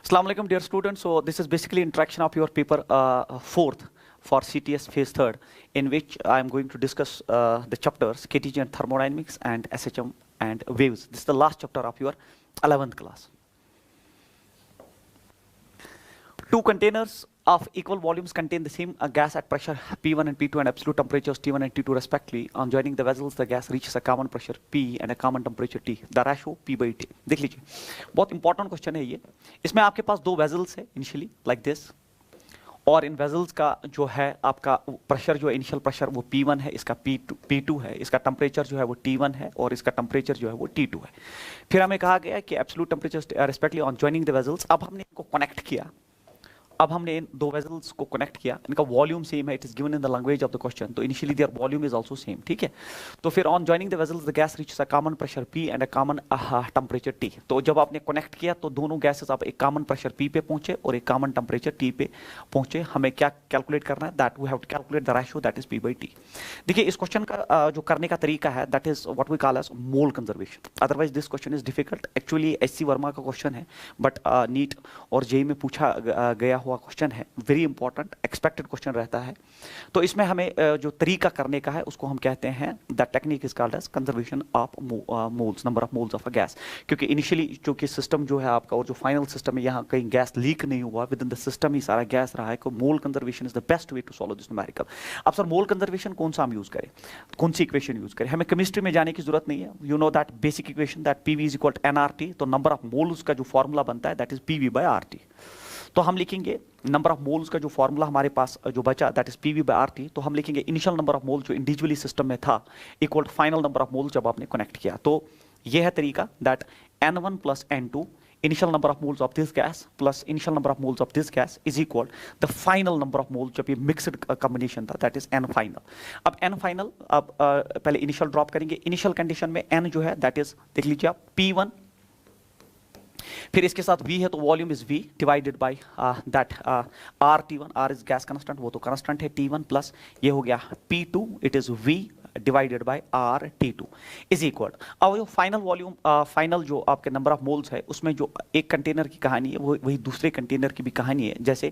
Assalamu alaikum, dear students. So this is basically introduction of your paper fourth for CTS phase third, in which I am going to discuss the chapters KTG and thermodynamics and SHM and waves. This is the last chapter of your 11th class. Two containers of equal volumes contain the same gas at pressure P1 and P2 and absolute temperatures T1 and T2 respectively. On joining the vessels, the gas reaches a common pressure P and a common temperature T. The ratio P by T. देख लीजिए, बहुत important question है ये. इसमें आपके पास दो vessels है initially like this, और इन वेजल्स का जो है आपका प्रेशर जो है इनिशियल प्रेशर वो P1 है, इसका P2 है, इसका टेम्परेचर जो है वो T1 है और इसका टेम्परेचर जो है वो T2 है. फिर हमें कहा गया कि absolute temperature respectively on joining the vessels. अब हमने इनको कनेक्ट किया, अब हमने इन दो वेजल्स को कनेक्ट किया, इनका वॉल्यूम सेम है, it is given in the language of the question, तो initially their volume is also same. ठीक है, तो फिर on joining the vessels the gas reaches a common pressure P and a common temperature T. तो जब आपने connect किया तो दोनों गैसेस आप एक कॉमन प्रेशर P पे पहुंचे और एक कॉमन टेम्परेचर T पे पहुंचे. हमें क्या कैलकुलेट करना है, that we have to calculate the ratio that is P by T. देखिए इस क्वेश्चन का जो करने का तरीका है that is what we call as mole conservation. Otherwise this question is difficult. Actually SC Verma का क्वेश्चन है, बट नीट और जेई में पूछा गया हुआ क्वेश्चन है, वेरी इंपॉर्टेंट एक्सपेक्टेड क्वेश्चन रहता है. तो इसमें हमें जो तरीका करने का है उसको हम कहते हैं the technique is called as conservation of moles, number of moles of a gas. क्योंकि इनिशियली जो कि सिस्टम जो है आपका और जो फाइनल सिस्टम है यहाँ कहीं गैस लीक नहीं हुआ, विद इन द सिस्टम ही सारा गैस रहा है. Mole conservation is the best way to solve this numerical. अब सर मोल कंजर्वेशन कौन सा हम यूज करें, कौन सी इक्वेशन यूज करें? हमें केमिस्ट्री में जाने की जरूरत नहीं है. You know that basic equation that PV is equal to nRT. तो नंबर ऑफ मोल्स का जो फॉर्मूला बनता है that is PV by RT. तो हम लिखेंगे नंबर ऑफ मोल्स का जो फॉर्मूला हमारे पास जो बचा that is PV by RT. तो हम लिखेंगे इनिशियल नंबर ऑफ मोल जो इंडिविजुअली सिस्टम में था equal to final number of mole जब आपने कनेक्ट किया. तो ये है तरीका that N1 plus N2 initial number of moles of this gas plus initial number of moles of this gas is equal the final number of moles जब ये mixed combination था that is N final. अब N final अब पहले initial drop करेंगे. initial condition में N जो है that is देख लीजिए आप P1, फिर इसके साथ V है तो volume is V divided by that R T1. R is gas constant, वो तो कांस्टेंट है T1 प्लस ये हो गया P2, it is V divided by R T2 is equal. अब जो फाइनल वॉल्यूम फाइनल जो आपके नंबर ऑफ मोल्स है उसमें जो एक कंटेनर की कहानी है वो वही दूसरे कंटेनर की भी कहानी है. जैसे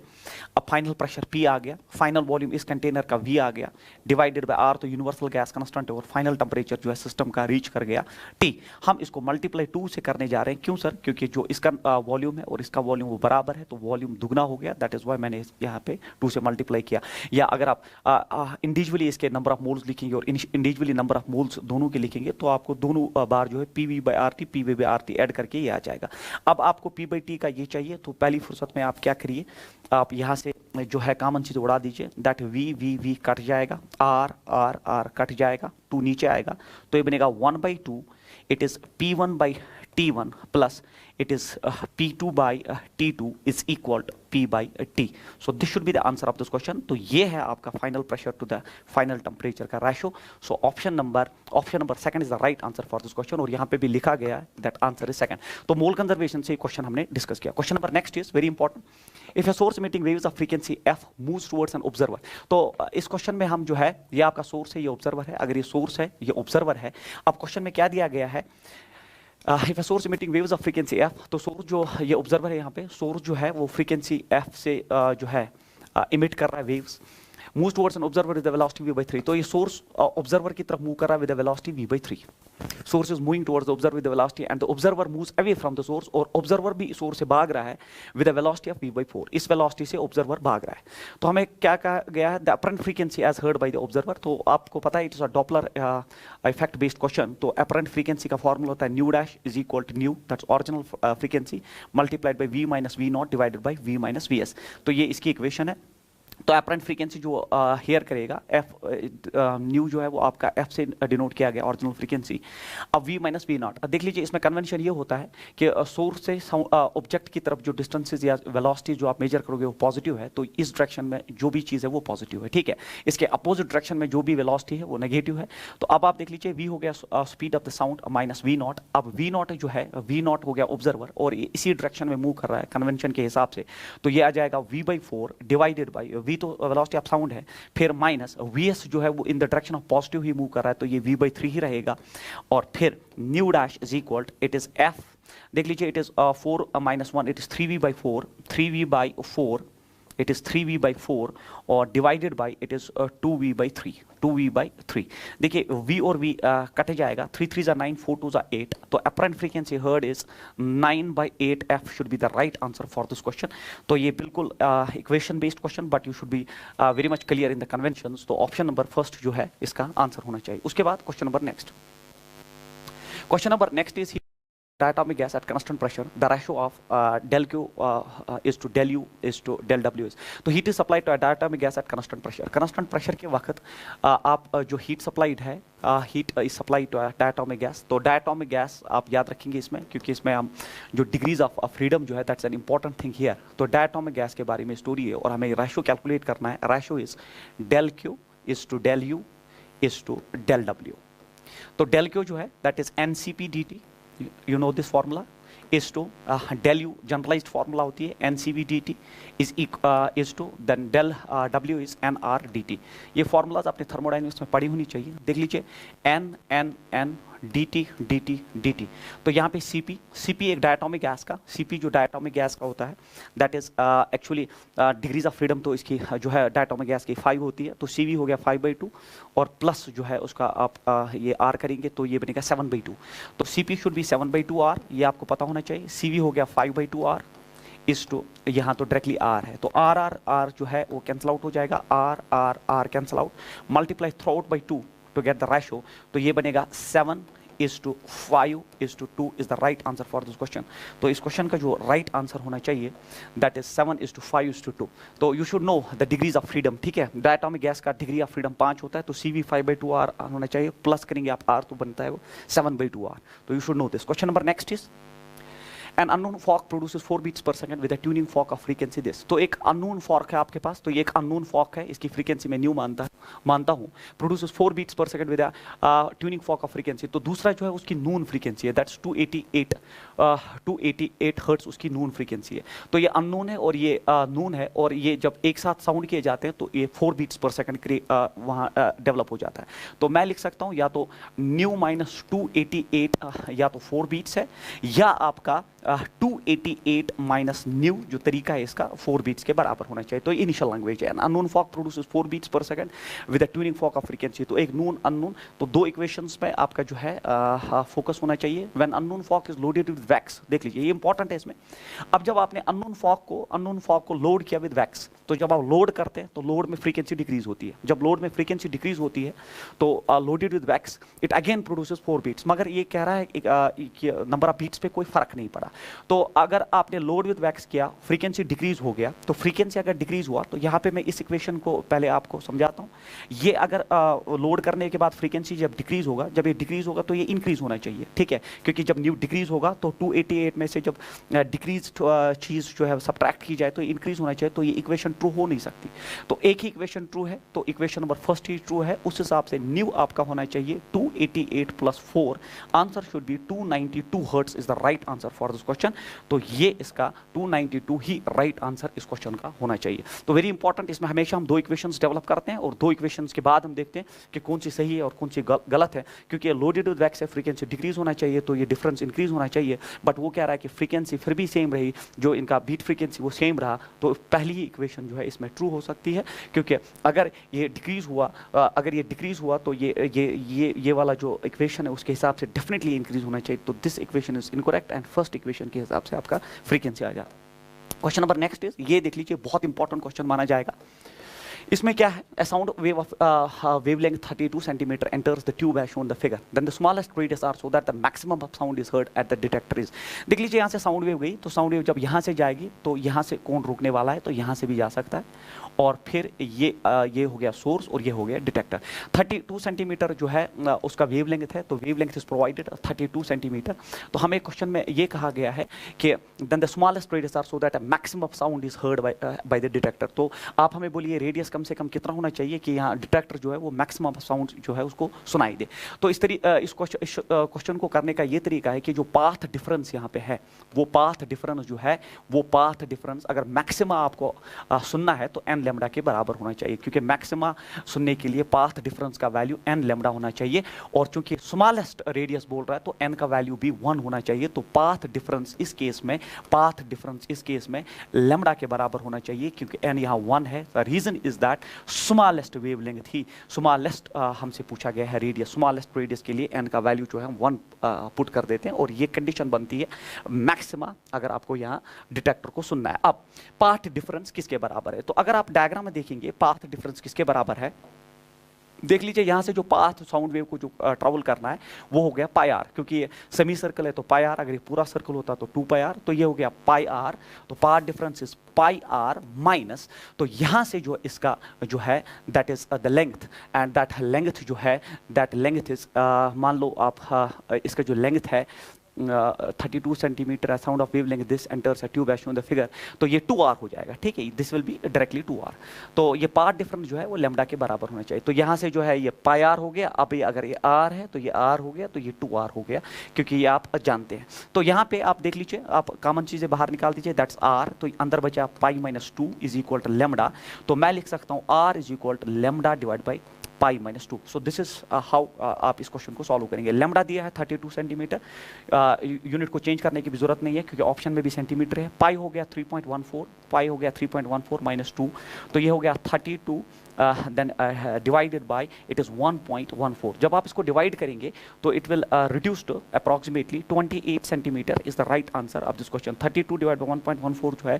अब फाइनल प्रेशर P आ गया, फाइनल वॉल्यूम इस कंटेनर का V आ गया डिवाइडेड बाय R, तो यूनिवर्सल गैस कांस्टेंट है, और फाइनल टेम्परेचर जो है सिस्टम का रीच कर गया T. हम इसको मल्टीप्लाई 2 से करने जा रहे हैं. क्यों सर? क्योंकि जो इसका वॉल्यूम है और इसका वॉल्यूम वो बराबर है, तो वॉल्यूम दुगना हो गया. दैट इज व्हाई मैंने यहाँ पे 2 से मल्टीप्लाई किया. या अगर आप इंडिविजुअली इसके नंबर ऑफ मोल्स लिखेंगे और इंडिविजुअली नंबर ऑफ मोल्स दोनों के लिखेंगे तो आपको दोनों बार जो है PV by RT PV by RT add करके ये आ जाएगा. अब आपको P by T का ये चाहिए, तो पहली फुर्सत में आप क्या करिए, आप यहाँ से जो है कॉमन चीज उड़ा दीजिए. दैट V कट जाएगा, R कट जाएगा, 2 नीचे आएगा, तो ये बनेगा 1/2. It is P1 by T1 plus it is P2 by T2 is equal to P by T. So this should be the answer of this question. तो ये है आपका final pressure to the final temperature का ratio. So option number second is the right answer for this question. और यहाँ पे भी लिखा गया है that answer is second. तो mole conservation से question हमने discuss किया. Question number next is very important. If a source emitting waves of frequency f moves towards an observer. तो इस क्वेश्चन में हम जो है ये आपका सोर्स है, ये ऑब्जर्वर है. अगर ये सोर्स है ये ऑब्जर्वर है. अब क्वेश्चन में क्या दिया गया है, if a source emitting waves of frequency f, तो सोर्स जो ये ऑब्जर्वर है यहाँ पे, सोर्स जो है वो फ्रीक्वेंसी f से जो है इमिट कर रहा है waves, moves towards an observer with the velocity v by 3. तो ये सोर्स ऑब्जर्वर की तरफ मूव कर रहा है with the velocity v by 3. Source is moving towards the observer with the velocity and the observer moves away from the source, और observer भी source से भाग रहा है with the velocity of v by 4. इस वेलोसिटी से observer भाग रहा है. तो हमें क्या कहा गया है, the apparent frequency as heard by the observer. तो आपको पता है it is a Doppler effect based question. तो अपरेंट फ्रीक्वेंसी का फॉर्मूला होता है nu dash is equal to nu that's original frequency multiplied by V minus V naught divided by V minus Vs. तो ये इसकी इक्वेशन है. तो apparent frequency जो हेयर करेगा एफ न्यू जो है वो आपका एफ से डिनोट किया गया ओरिजिनल फ्रीक्वेंसी. अब V minus V naught देख लीजिए, इसमें कन्वेंशन ये होता है कि सोर्स से ऑब्जेक्ट की तरफ जो डिस्टेंसेज या वेलोसिटी जो आप मेजर करोगे वो पॉजिटिव है, तो इस डायरेक्शन में जो भी चीज़ है वो पॉजिटिव है. ठीक है, इसके अपोजिट डायरेक्शन में जो भी वेलोसिटी है वो नेगेटिव है. तो अब आप देख लीजिए V हो गया speed of the sound minus V naught. अब V naught जो है V naught हो गया ऑब्जर्वर और इसी डायरेक्शन में मूव कर रहा है कन्वेंशन के हिसाब से, तो ये आ जाएगा V by 4 divided by V तो वेलोसिटी ऑफ साउंड है, फिर माइनस Vs जो है वो in the direction of positive he move कर रहा है, तो ये V by 3 ही रहेगा. और फिर new dash is equal it is F देख लीजिए, it is 4 minus 1, it is 3v/4, 3v/4, it is 3v/4 और divided by it is 2v/3, 2v/3। देखिए v और v कटे जाएगा, 3 3 जा 9, 4 2 जा 8, तो apparent frequency heard is 9/8 f should be the right answer for this question. तो ये बिल्कुल equation based question, but you should be very much clear in the conventions. तो ऑप्शन नंबर फर्स्ट जो है इसका आंसर होना चाहिए। उसके बाद question number next, question number next is diatomic gas at constant pressure, the ratio of del Q is to del U is to del W is। तो heat is supplied to a diatomic gas at constant pressure। constant pressure के वक्त आप जो heat supplied है, heat is supplied to a diatomic gas। तो diatomic gas आप याद रखेंगे इसमें, क्योंकि इसमें हम जो degrees of freedom जो है that's an important thing here। तो diatomic gas के बारे में स्टोरी है और हमें ratio कैलकुलेट करना है। ratio is del Q is to del U is to del W। तो del Q जो है that is NCP dt, you know this formula, is to del U generalized formula होती है, NCP dt is to then del W is NR dt। ये formulas आपने thermodynamics में पढ़ी होनी चाहिए। देख लीजिए N dt dt dt। तो यहाँ पे Cp एक डायटोमिक गैस का, Cp जो डायटोमिक गैस का होता है that is actually degrees of freedom तो इसकी जो है डायटोमिक गैस की 5 होती है, तो Cv हो गया 5/2 और प्लस जो है उसका आप ये R करेंगे तो ये बनेगा 7/2। तो Cp शुड बी 7/2 R, ये आपको पता होना चाहिए। Cv हो गया 5/2 R इज टू यहाँ तो डायरेक्टली R है, तो R जो है वो कैंसिल आउट हो जाएगा, R cancel out, multiply through out by 2 to get the ratio, तो ये बनेगा 7:5:2 is the right answer for this question. तो इस क्वेश्चन का जो राइट आंसर होना चाहिए दैट इज 7:5:2। तो you should know the degrees of freedom, ठीक है। डायटोमिक गैस का डिग्री ऑफ फ्रीडम 5 होता है, तो Cv 5/2 R होना चाहिए, प्लस करेंगे आप R तो बनता है वो 7/2 R। तो you should no this. Question number next is An unknown fork produces 4 beats per second with a tuning fork of frequency this। तो एक unknown fork है आपके पास, तो ये एक unknown fork है, इसकी frequency में न्यू मानता हूँ। produces 4 beats per second with a tuning fork of frequency। तो दूसरा जो है उसकी नून frequency है, that's 288 हर्ट्ज उसकी नून frequency है। तो ये unknown है और ये नून है, और ये जब एक साथ साउंड किए जाते हैं तो ये 4 beats per second वहाँ डेवलप हो जाता है। तो मैं लिख सकता हूँ या तो न्यू माइनस 288 या तो 4 beats है, या आपका 288 माइनस न्यू जो तरीका है इसका 4 बीट्स के बराबर होना चाहिए। तो इनिशियल लैंग्वेज है। Unknown fork produces 4 beats per second with a tuning fork of frequency. तो एक नोन अननोन, तो दो इक्वेशंस में आपका जो है फोकस होना चाहिए। When unknown fork is loaded with wax, देख लीजिए ये इंपॉर्टेंट है इसमें। अब जब आपने अननोन फॉक को लोड किया विद वैक्स, तो जब आप लोड करते हैं तो लोड में फ्रीक्वेंसी डिक्रीज होती है। जब लोड में फ्रीक्वेंसी डिक्रीज होती है तो loaded with wax it again produces 4 beats. मगर ये कह रहा है कि नंबर ऑफ बीट्स पे कोई फर्क नहीं पड़ा। तो अगर आपने लोड विद वैक्स किया, फ्रीक्वेंसी डिक्रीज हो गया, तो फ्रीक्वेंसी अगर डिक्रीज हुआ तो यहाँ पे मैं इस इक्वेशन को पहले आपको समझाता हूँ। ये अगर लोड करने के बाद फ्रीक्वेंसी जब डिक्रीज होगा, जब ये डिक्रीज होगा तो ये इंक्रीज होना चाहिए, ठीक है। क्योंकि जब न्यू डिक्रीज होगा तो 288 में से जब डिक्रीज चीज़ जो है सब्ट्रैक्ट की जाए तो इंक्रीज होना चाहिए। तो ये इक्वेशन ट्रू हो नहीं सकती। तो एक ही इक्वेशन ट्रू है, तो इक्वेशन नंबर फर्स्ट ही ट्रू है। उस हिसाब से न्यू आपका होना चाहिए 288 plus 4, answer should be 292 hertz is the right answer for this question. तो ये इसका 292 ही राइट आंसर इस क्वेश्चन का होना चाहिए। तो वेरी इंपॉर्टेंट, इसमें हमेशा हम दो इक्वेशंस डेवलप करते हैं और दो इक्वेशंस के बाद हम देखते हैं कि कौन सी सही है और कौन सी गलत है। क्योंकि लोडेड विद वैक्स है, फ्रीक्वेंसी डिक्रीज होना चाहिए, तो ये डिफरेंस इंक्रीज होना चाहिए। बट वो कह रहा है कि फ्रीक्वेंसी फिर भी सेम रही, जो इनका बीट फ्रीक्वेंसी वो सेम रहा, तो पहली ही इक्वेशन जो है इसमें ट्रू हो सकती है। क्योंकि अगर ये डिक्रीज हुआ तो ये वाला जो इक्वेशन है उसके हिसाब से डेफिनेटली इंक्रीज होना चाहिए। तो this equation is incorrect and first equation के हिसाब से आपका फ्रीक्वेंसी आ जाता है। क्वेश्चन नंबर नेक्स्ट इज, ये देख लीजिए बहुत इंपॉर्टेंट क्वेश्चन माना जाएगा। इसमें क्या है, a sound wave of wavelength 32 centimeter enters the tube as shown the figure, then the smallest radius r so that the maximum of sound is heard at the detector is। देख लीजिए यहाँ से sound wave गई, तो sound wave जब यहाँ से जाएगी तो यहाँ से कौन रुकने वाला है, तो यहाँ से भी जा सकता है। और फिर ये हो गया सोर्स और ये हो गया डिटेक्टर। 32 सेंटीमीटर जो है उसका वेवलेंथ है, तो वेवलेंथ इज प्रोवाइडेड 32 सेंटीमीटर। तो हमें क्वेश्चन में ये कहा गया है कि then the smallest radius r so that maximum of sound is heard by the detector. तो आप हमें बोलिए रेडियस कम से कम कितना होना चाहिए कि यहाँ डिटेक्टर जो है वो मैक्सिमम साउंड जो है उसको सुनाई दे। तो इस क्वेश्चन को करने का ये तरीका है कि जो पाथ डिफरेंस यहाँ पे है, वो पाथ डिफरेंस जो है, वो पाथ डिफरेंस अगर मैक्सिमा आपको सुनना है तो एन लेमडा के बराबर होना चाहिए, क्योंकि मैक्सिमा सुनने के लिए पाथ डिफरेंस का वैल्यू एन लेमडा होना चाहिए, और चूंकि स्मॉलेस्ट रेडियस बोल रहा है तो एन का वैल्यू भी 1 होना चाहिए। तो पाथ डिफरेंस इस केस में लेमडा के बराबर होना चाहिए, क्योंकि एन यहाँ 1 है। The reason is that smallest wavelength ही, स्मॉलेस्ट हमसे पूछा गया है रेडियस, स्मॉलेस्ट रेडियस के लिए एन का वैल्यू जो है 1 पुट कर देते हैं, और ये कंडीशन बनती है मैक्सिमा अगर आपको यहाँ डिटेक्टर को सुनना है। अब पाथ डिफरेंस किसके बराबर है, तो अगर आप डायग्राम में देखेंगे पाथ डिफरेंस किसके बराबर है, देख लीजिए यहाँ से जो पाथ साउंड वेव को जो ट्रैवल करना है वो हो गया पाई आर, क्योंकि ये सेमी सर्कल है तो पाई आर, अगर ये पूरा सर्कल होता तो 2 पाई आर, तो ये हो गया पाई आर। तो path difference is pi r minus, तो यहाँ से जो इसका जो है that is the length, and that length जो है दैट लेंथ इज, मान लो आप इसका जो लेंथ है 32 centimetre, sound of wavelength this enters a tube as shown the figure, तो ये 2r हो जाएगा, ठीक है, this will be directly 2r। तो ये पाथ डिफरेंस जो है वो लेमडा के बराबर होना चाहिए। तो यहाँ से जो है ये पाई आर हो गया, अब ये अगर ये r है तो ये r हो गया, तो ये 2r हो गया, क्योंकि ये आप जानते हैं। तो यहाँ पे आप देख लीजिए, आप कॉमन चीजें बाहर निकाल दीजिए, दैट्स r, तो अंदर बचा pi minus 2 is equal to lambda, तो मैं लिख सकता हूँ r is equal to lambda divide by pi minus 2। So this is how आप इस क्वेश्चन को सॉल्व करेंगे। लेमडा दिया है 32 सेंटीमीटर, यूनिट को चेंज करने की भी जरूरत नहीं है क्योंकि ऑप्शन में भी सेंटीमीटर है। पाई हो गया 3.14, पाई हो गया 3.14 माइनस 2, तो ये हो गया 32 then divided by it is 1.14। जब आप इसको डिवाइड करेंगे तो it will reduce to approximately 28 centimetre is the right answer of this question. 32 divide by 1.14 जो है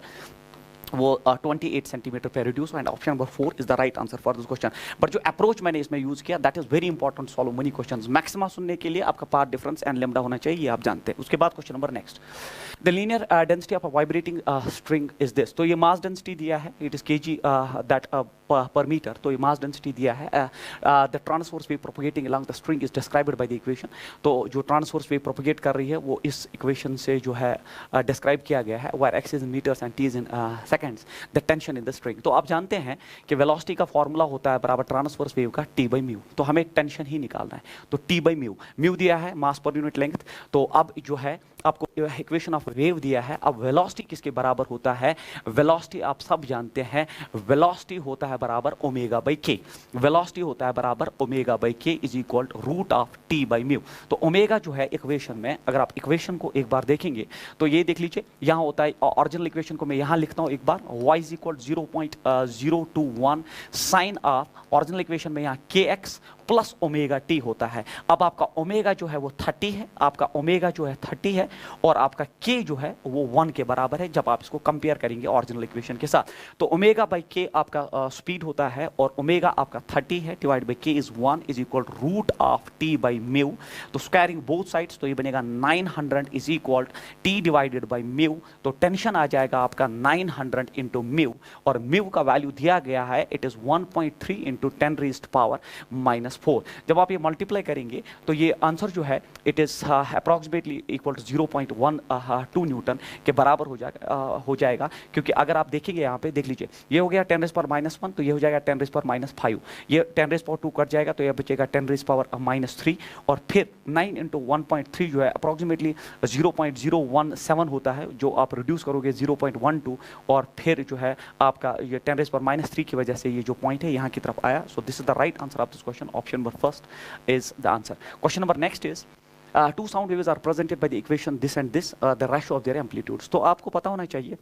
वो 28 सेंटीमीटर पे reduce, and option number 4 is the right answer for this question. But जो अप्रोच मैंने इसमें यूज किया that is very important solve many questions. Maxima सुनने के लिए आपका पाथ डिफरेंस एंड लेमडा होना चाहिए, ये आप जानते हैं। उसके बाद question number next, the linear density of a vibrating string is this. तो ये मास डेंसिटी दिया है, it is KG that per meter, तो ये मास डेंसिटी दिया है। The transverse wave propagating along the string is described by the equation. तो जो ट्रांसवर्स वेव प्रोपगेट कर रही है वो इस इक्वेशन से जो है डिस्क्राइब किया गया है, where x is in metres and t is in seconds, the tension in the string. तो आप जानते हैं कि वेलोसिटी का फॉर्मूला होता है बराबर ट्रांसवर्स वेव का t बाई म्यू, तो हमें टेंशन ही निकालना है, तो t बाई म्यू, म्यू दिया है मास पर यूनिट लेंथ। तो अब जो है आपको इक्वेशन ऑफ वेव दिया है, अब वेलोसिटी किसके बराबर होता है, वेलोसिटी आप सब जानते हैं, वेलोसिटी होता है बराबर ओमेगा बाई के, वेलोसिटी होता है बराबर omega by k is equal to root of T by mu. तो ओमेगा जो है इक्वेशन में, अगर आप इक्वेशन को एक बार देखेंगे तो ये देख लीजिए, यहाँ होता है ओरिजिनल इक्वेशन को मैं यहाँ लिखता हूँ एक बार, y is equal 0.021 sine of original equation में यहाँ के एक्स प्लस ओमेगा टी होता है। अब आपका ओमेगा जो है वो 30 है, आपका ओमेगा जो है 30 है, और आपका के जो है वो 1 के बराबर है जब आप इसको कंपेयर करेंगे ओरिजिनल इक्वेशन के साथ। तो ओमेगा बाई के आपका स्पीड होता है, और ओमेगा आपका 30 है, divide by k is 1 is equal to root of T by mu. तो स्क्वायरिंग बोथ साइड्स, तो ये बनेगा 900 is equal T divided by mu. तो टेंशन आ जाएगा आपका 900 इंटू म्यू, और म्यू का वैल्यू दिया गया है it is 1.3 into 10 raised power minus 4। जब आप ये मल्टीप्लाई करेंगे तो ये आंसर जो है it is approximately equal to 0.12 newton के बराबर हो जाएगा, क्योंकि अगर आप देखेंगे यहाँ पे देख लीजिए, ये हो गया 10 रेज़ पावर माइनस 1, तो ये हो जाएगा 10 रेज़ पावर माइनस 5, ये 10 रेज़ पावर 2 कट जाएगा तो ये बचेगा 10 रेज़ पावर माइनस 3, और फिर 9 इंटू 1.3 जो है अप्रॉक्सीमेटली 0.017 होता है, जो आप रिड्यूस करोगे 0.12, और फिर जो है आपका ये 10 रेज़ पावर माइनस 3 की वजह से ये जो पॉइंट है यहाँ की तरफ आया। सो this is the right answer of this question, option number first is the answer. Question number next is two sound waves are presented by the equation this and this, the ratio of their amplitudes. तो आपको पता होना चाहिए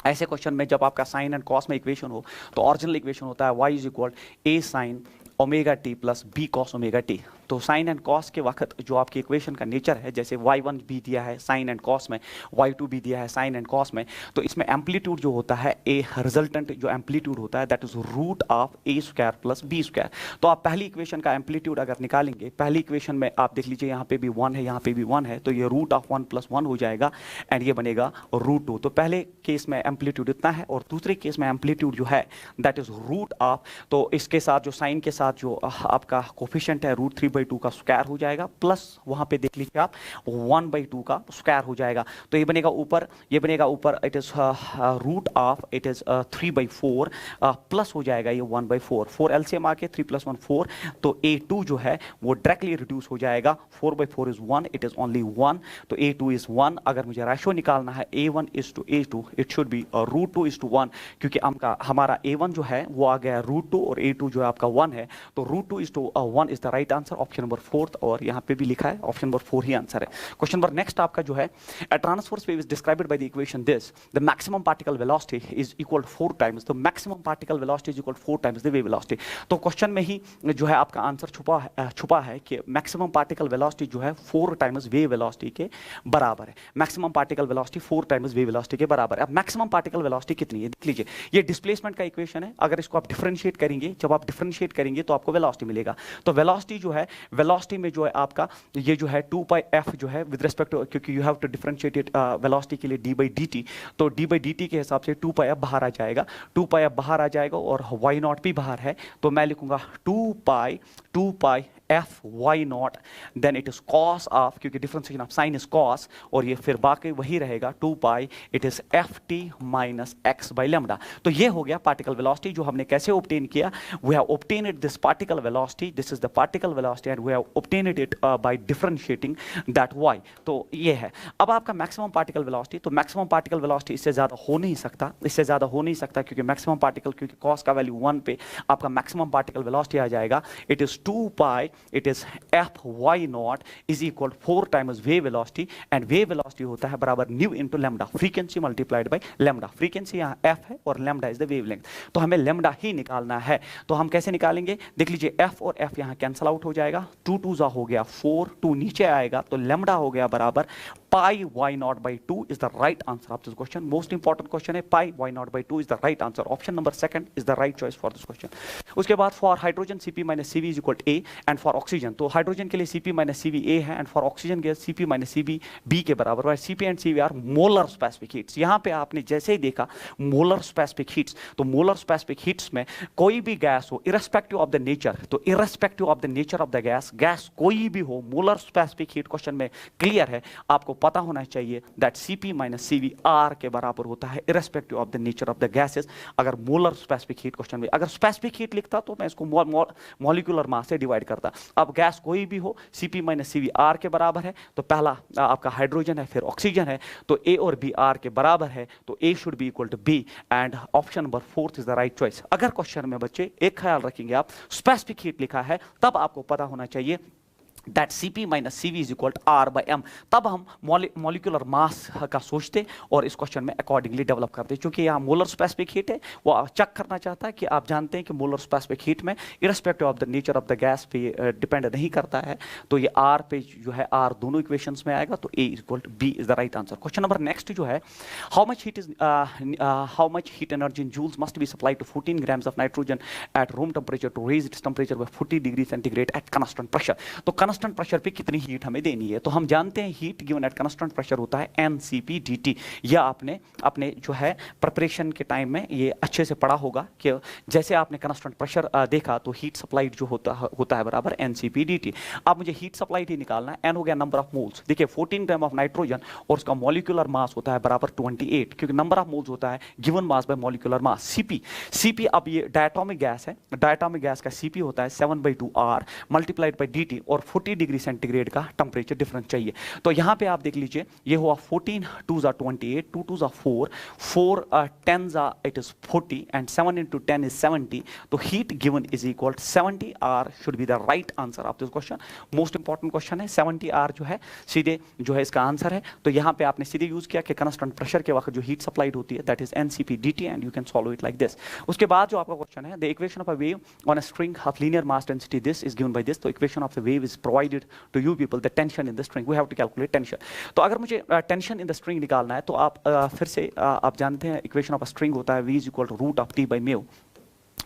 ऐसे question में जब आपका sine and cos में इक्वेशन हो तो ओरिजिनल इक्वेशन होता है y is equal a sine omega T plus b cos omega t. तो साइन एंड कॉस के वक्त जो आपकी इक्वेशन का नेचर है, जैसे y1 भी दिया है साइन एंड कॉस में, y2 भी दिया है साइन एंड कॉस में, तो इसमें एम्पलीट्यूड जो होता है ए रिजल्टेंट जो एम्पलीट्यूड होता है that is root of a square plus b square. तो आप पहली इक्वेशन का एम्पलीट्यूड अगर निकालेंगे, पहली इक्वेशन में आप देख लीजिए यहाँ पे भी 1 है, यहाँ पे भी 1 है, तो ये रूट ऑफ 1 प्लस 1 हो जाएगा, एंड ये बनेगा रूट 2। तो पहले केस में एम्पलीट्यूड इतना है, और दूसरे केस में एम्पलीट्यूड जो है दैट इज रूट ऑफ, तो इसके साथ जो साइन के साथ जो आपका कोफिशिएंट है रूट 3 2 का स्क्वायर हो जाएगा, प्लस वहां पे देख लीजिए आप 1/2 का स्क्वायर हो जाएगा। तो ये बनेगा ऊपर, ये बनेगा ऊपर, it is root of, it is 3/4 plus हो जाएगा ये 1/4, 4 एलसीएम आके 3 + 1 4, तो A2 जो है वो डायरेक्टली रिड्यूस हो जाएगा, 4/4 इज 1, इट इज ओनली 1, तो A2 इज 1। अगर मुझे रेशो निकालना है A1 is to A2, it should be √2 is to 1, क्योंकि हमारा A1 जो है वो आ गया √2 और A2 जो है आपका 1 है, तो √2 is to 1 is the right answer, option number 4, और यहाँ पे भी लिखा है ऑप्शन नंबर 4 ही आंसर है। क्वेश्चन नंबर नेक्स्ट आपका जो है, a transverse wave is described by the equation this, the maximum particle velocity is equal to 4 times, तो maximum particle velocity is equal to 4 times the wave velocity। तो question में ही जो है आपका answer छुपा है कि मैक्सिमम पार्टिकल वेलोसिटी जो है 4 टाइम्स वेव वेलोसिटी के बराबर है। Maximum particle velocity 4 times wave velocity के बराबर है। अब मैक्सिमम पार्टिकल वेलोसिटी कितनी है देख लीजिए, ये डिस्प्लेसमेंट का इक्वेशन है, अगर इसको आप डिफरेंशिएट करेंगे, जब आप डिफरेंशिएट करेंगे तो आपको वेलोसिटी मिलेगा। तो वेलोसिटी जो है, वेलोसिटी में जो है आपका ये जो है 2πf जो है विद रिस्पेक्ट टू, क्योंकि you have to differentiate it velocity के लिए d/dt, तो d/dt के हिसाब से 2πf बाहर आ जाएगा, 2πf बाहर आ जाएगा और y0 भी बाहर है, तो मैं लिखूंगा 2π f y0, then it is cos of, क्योंकि differentiation of sine is cos, और ये फिर बाकी वही रहेगा 2π, it is ft minus x by lambda. तो ये हो गया पार्टिकल वेलोसिटी, जो हमने कैसे ऑब्टेन किया, we have obtained this particle velocity, this is the particle velocity and we have obtained it by differentiating that y। तो ये है अब आपका मैक्सिमम पार्टिकल वेलोसिटी। तो मैक्सिमम पार्टिकल वेलोसिटी इससे ज्यादा हो नहीं सकता, इससे ज्यादा हो नहीं सकता, क्योंकि मैक्सिमम पार्टिकल, क्योंकि कॉस का वैल्यू 1 पे आपका मैक्सिमम पार्टिकल वेलोसिटी आ जाएगा, it is 2π, it is f y0 is equal to 4 times wave velocity, and wave velocity होता है बराबर new into lambda, frequency multiplied by lambda. Frequency यहाँ f है और लैम्डा इज द वेवलेंथ, तो हमें lambda ही निकालना है। तो हम कैसे निकालेंगे देख लीजिए, f और f यहाँ कैंसल आउट हो जाएगा, 2 2 हो गया 4, 2 नीचे आएगा तो लैम्डा हो गया बराबर पाई y0/2 is the right answer of this question। Most important question है, पाई y0/2 is the right answer, option number 2 is the right choice for this question। उसके बाद for hydrogen Cp - Cv is equal to A, and for oxygen, तो hydrogen के लिए Cp - Cv A है, and for oxygen के Cp - Cv B के बराबर है। Cp and Cv are molar specific heats. यहाँ पे आपने जैसे ही देखा मोलर स्पेसिफिक हीट्स, तो मोलर स्पेसिफिक हीट्स में कोई भी गैस हो, इररेस्पेक्टिव ऑफ द नेचर, तो irrespective of the nature of the gas, gas कोई भी हो, मोलर स्पेसिफिक हीट क्वेश्चन में क्लियर है, आपको पता होना चाहिए दैट Cp - Cv R के बराबर होता है irrespective of the nature of the gases. अगर मोलर स्पेसिफिक हीट क्वेश्चन में अगर स्पेसिफिक हीट लिखता तो मैं इसको मॉलिक्यूलर मास से डिवाइड करता। अब गैस कोई भी हो, Cp - Cv R के बराबर है, तो पहला आपका हाइड्रोजन है, फिर ऑक्सीजन है, तो A और B R के बराबर है, तो A should be equal to B, and option number 4 is the right choice. अगर क्वेश्चन में बच्चे एक ख्याल रखेंगे आप, स्पेसिफिक हीट लिखा है, तब आपको पता होना चाहिए that Cp - Cv is equal to R/m, तब हम मॉलिक्यूलर मास का सोचते और इस क्वेश्चन में अकॉर्डिंगली डेवलप करते। क्योंकि यहाँ मोलर स्पेसिफिक हीट है, वो चेक करना चाहता है कि आप जानते हैं कि मोलर स्पेसिफिक हीट में irrespective of the nature of the gas पे डिपेंड नहीं करता है, तो ये R पे जो है R दोनों इक्वेशंस में आएगा, तो A equal to B is the right answer. Question number next जो है, how much heat energy in joules must be supplied to 14 grams of nitrogen at room temperature to raise its temperature by 40 degree centigrade at constant pressure. तो constant pressure पे कितनी heat हमें देनी है, तो हम जानते हैं heat given at constant pressure होता है mCp/dt। या आपने अपने जो है प्रिपरेशन के टाइम में ये अच्छे से पढ़ा होगा कि जैसे आपने कांस्टेंट प्रेशर देखा तो हीट सप्लाइड जो होता है बराबर mCp/dt। अब मुझे हीट सप्लाइड ही निकालना है, n हो गया नंबर ऑफ मोल्स, देखिए 14 ग्राम ऑफ नाइट्रोजन और उसका मॉलिक्यूलर मास होता है बराबर 28, क्योंकि नंबर ऑफ मोल्स होता है given mass by molecular mass. Cp अब ये डायटोमिक गैस है, डायटोमिक गैस का Cp होता है 7/2R मल्टीप्लाइड बाय dt, और 40 डिग्री सेंटीग्रेड का टेम्परेचर डिफरेंस चाहिए। तो यहां पे आप देख लीजिए, ये हुआ 14 2 28, 2 2 4, 4 10 it is 40, and 7 into 10 is 70, तो heat given is equal 70 R should be the right answer of this question. Most important question है, 70 R जो है सीधे जो है इसका आंसर है। तो यहां पे आपने सीधे यूज किया कि कांस्टेंट प्रेशर के वक्त जो हीट सप्लाइड होती है that is mCp/dt, and you can solve it like this. उसके बाद जो आपका क्वेश्चन है, the equation of a wave on a string of linear mass density this is given by this. तो equation of the wave is provided to you people, the tension in the string, we have to calculate tension. तो अगर मुझे tension in the string निकालना है, तो आप फिर से आप जानते हैं इक्वेशन ऑफ अ स्ट्रिंग होता है v = √T/μ।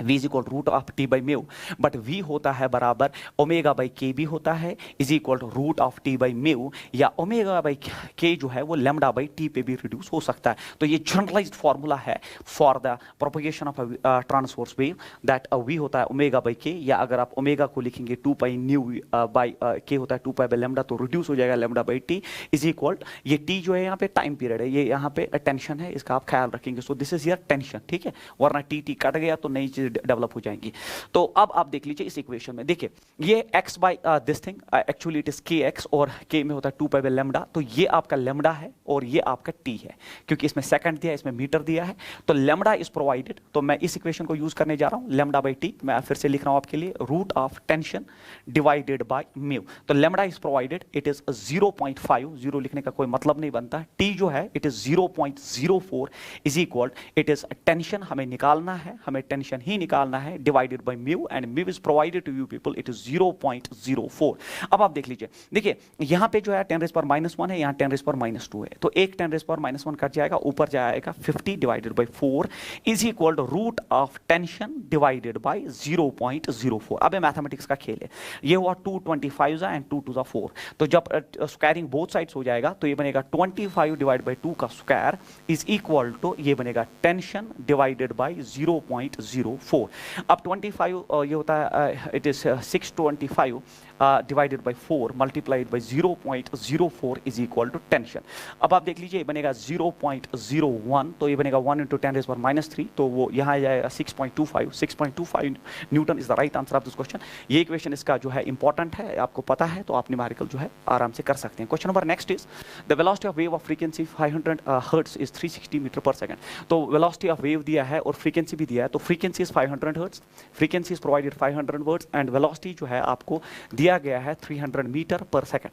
v is equal root of T by mu, but v होता है बराबर ओमेगा बाई के भी होता है is equal to root of T by mu, या ओमेगा बाई के जो है वो लेमडा बाई टी पे भी रिड्यूस हो सकता है। तो ये जनरलाइज्ड फॉर्मूला है for the propagation of transverse wave, that v होता है ओमेगा बाई के, या अगर आप ओमेगा को लिखेंगे 2 पाई न्यू बाई के होता है 2 पाई बाई लेमडा, तो रिड्यूस हो जाएगा lambda by T is equal, ये टी जो है यहाँ पे टाइम पीरियड है, ये यहाँ पे टेंशन है, इसका आप ख्याल रखेंगे। सो दिस इज योर टेंशन, ठीक है, वरना टी टी कट गया तो नई चीज डेवलप हो जाएंगी। तो अब आप देख लीजिए इस इक्वेशन में, देखिए ये x by this thing actually it is के एक्स, और k में होता है 2 पाई बाई लेमडा, तो ये आपका लेमडा है और ये आपका t है, क्योंकि इसमें सेकंड दिया है, इसमें मीटर दिया है, तो लेमडा इज प्रोवाइडेड, तो मैं इस इक्वेशन को यूज करने जा रहा हूं, लेमडा बाई टी, मैं फिर से लिख रहा हूं आपके लिए, root of tension divided by mu. तो lambda is provided, it is 0.5, zero लिखने का कोई मतलब नहीं बनता, t जो है it is 0.04 is equal, it is tension हमें निकालना है, हमें टेंशन ही निकालना है, divided by mu, and mu is provided to you people, it is 0.04। अब आप देख लीजिए, देखिए यहां पे जो है 10 रेज़ पावर -1 है, यहां 10 रेज़ पावर -2 है, तो एक 10 रेज़ पावर -1 कट जाएगा, ऊपर जाएगा 50 divided by 4 is equal to root of tension divided by 0.04। अब ये मैथमेटिक्स का खेल है, ये हुआ 225 एंड 2 2 4, तो जब स्क्वायरिंग बोथ साइड्स हो जाएगा तो ये बनेगा 25 डिवाइड बाय 2 का स्क्वायर इज इक्वल टू ये बनेगा टेंशन डिवाइडेड बाय 0.04। अब 25 ये होता है, it is 625 divided by 4 multiplied by 0.04 is equal to tension. अब आप देख लीजिए बनेगा 0.01, तो ये बनेगा 1 इंटू 10 रेज़ पावर -3, तो वो यहाँ आ जाएगा 6.25 Newton is the right answer of this question. ये इक्वेशन इसका जो है इंपॉर्टेंट है, आपको पता है तो आप न्यूमेरिकल जो है आराम से कर सकते हैं। Question number next is the velocity of wave of frequency 500 hertz is 360 metre पर सेकंड। तो वेलोसिटी ऑफ वेव दिया है और फ्रीक्वेंसी भी दिया है, तो frequency is 500 hertz, frequency is provided 500 words, and velocity जो है आपको दिया गया है 300 मीटर पर second.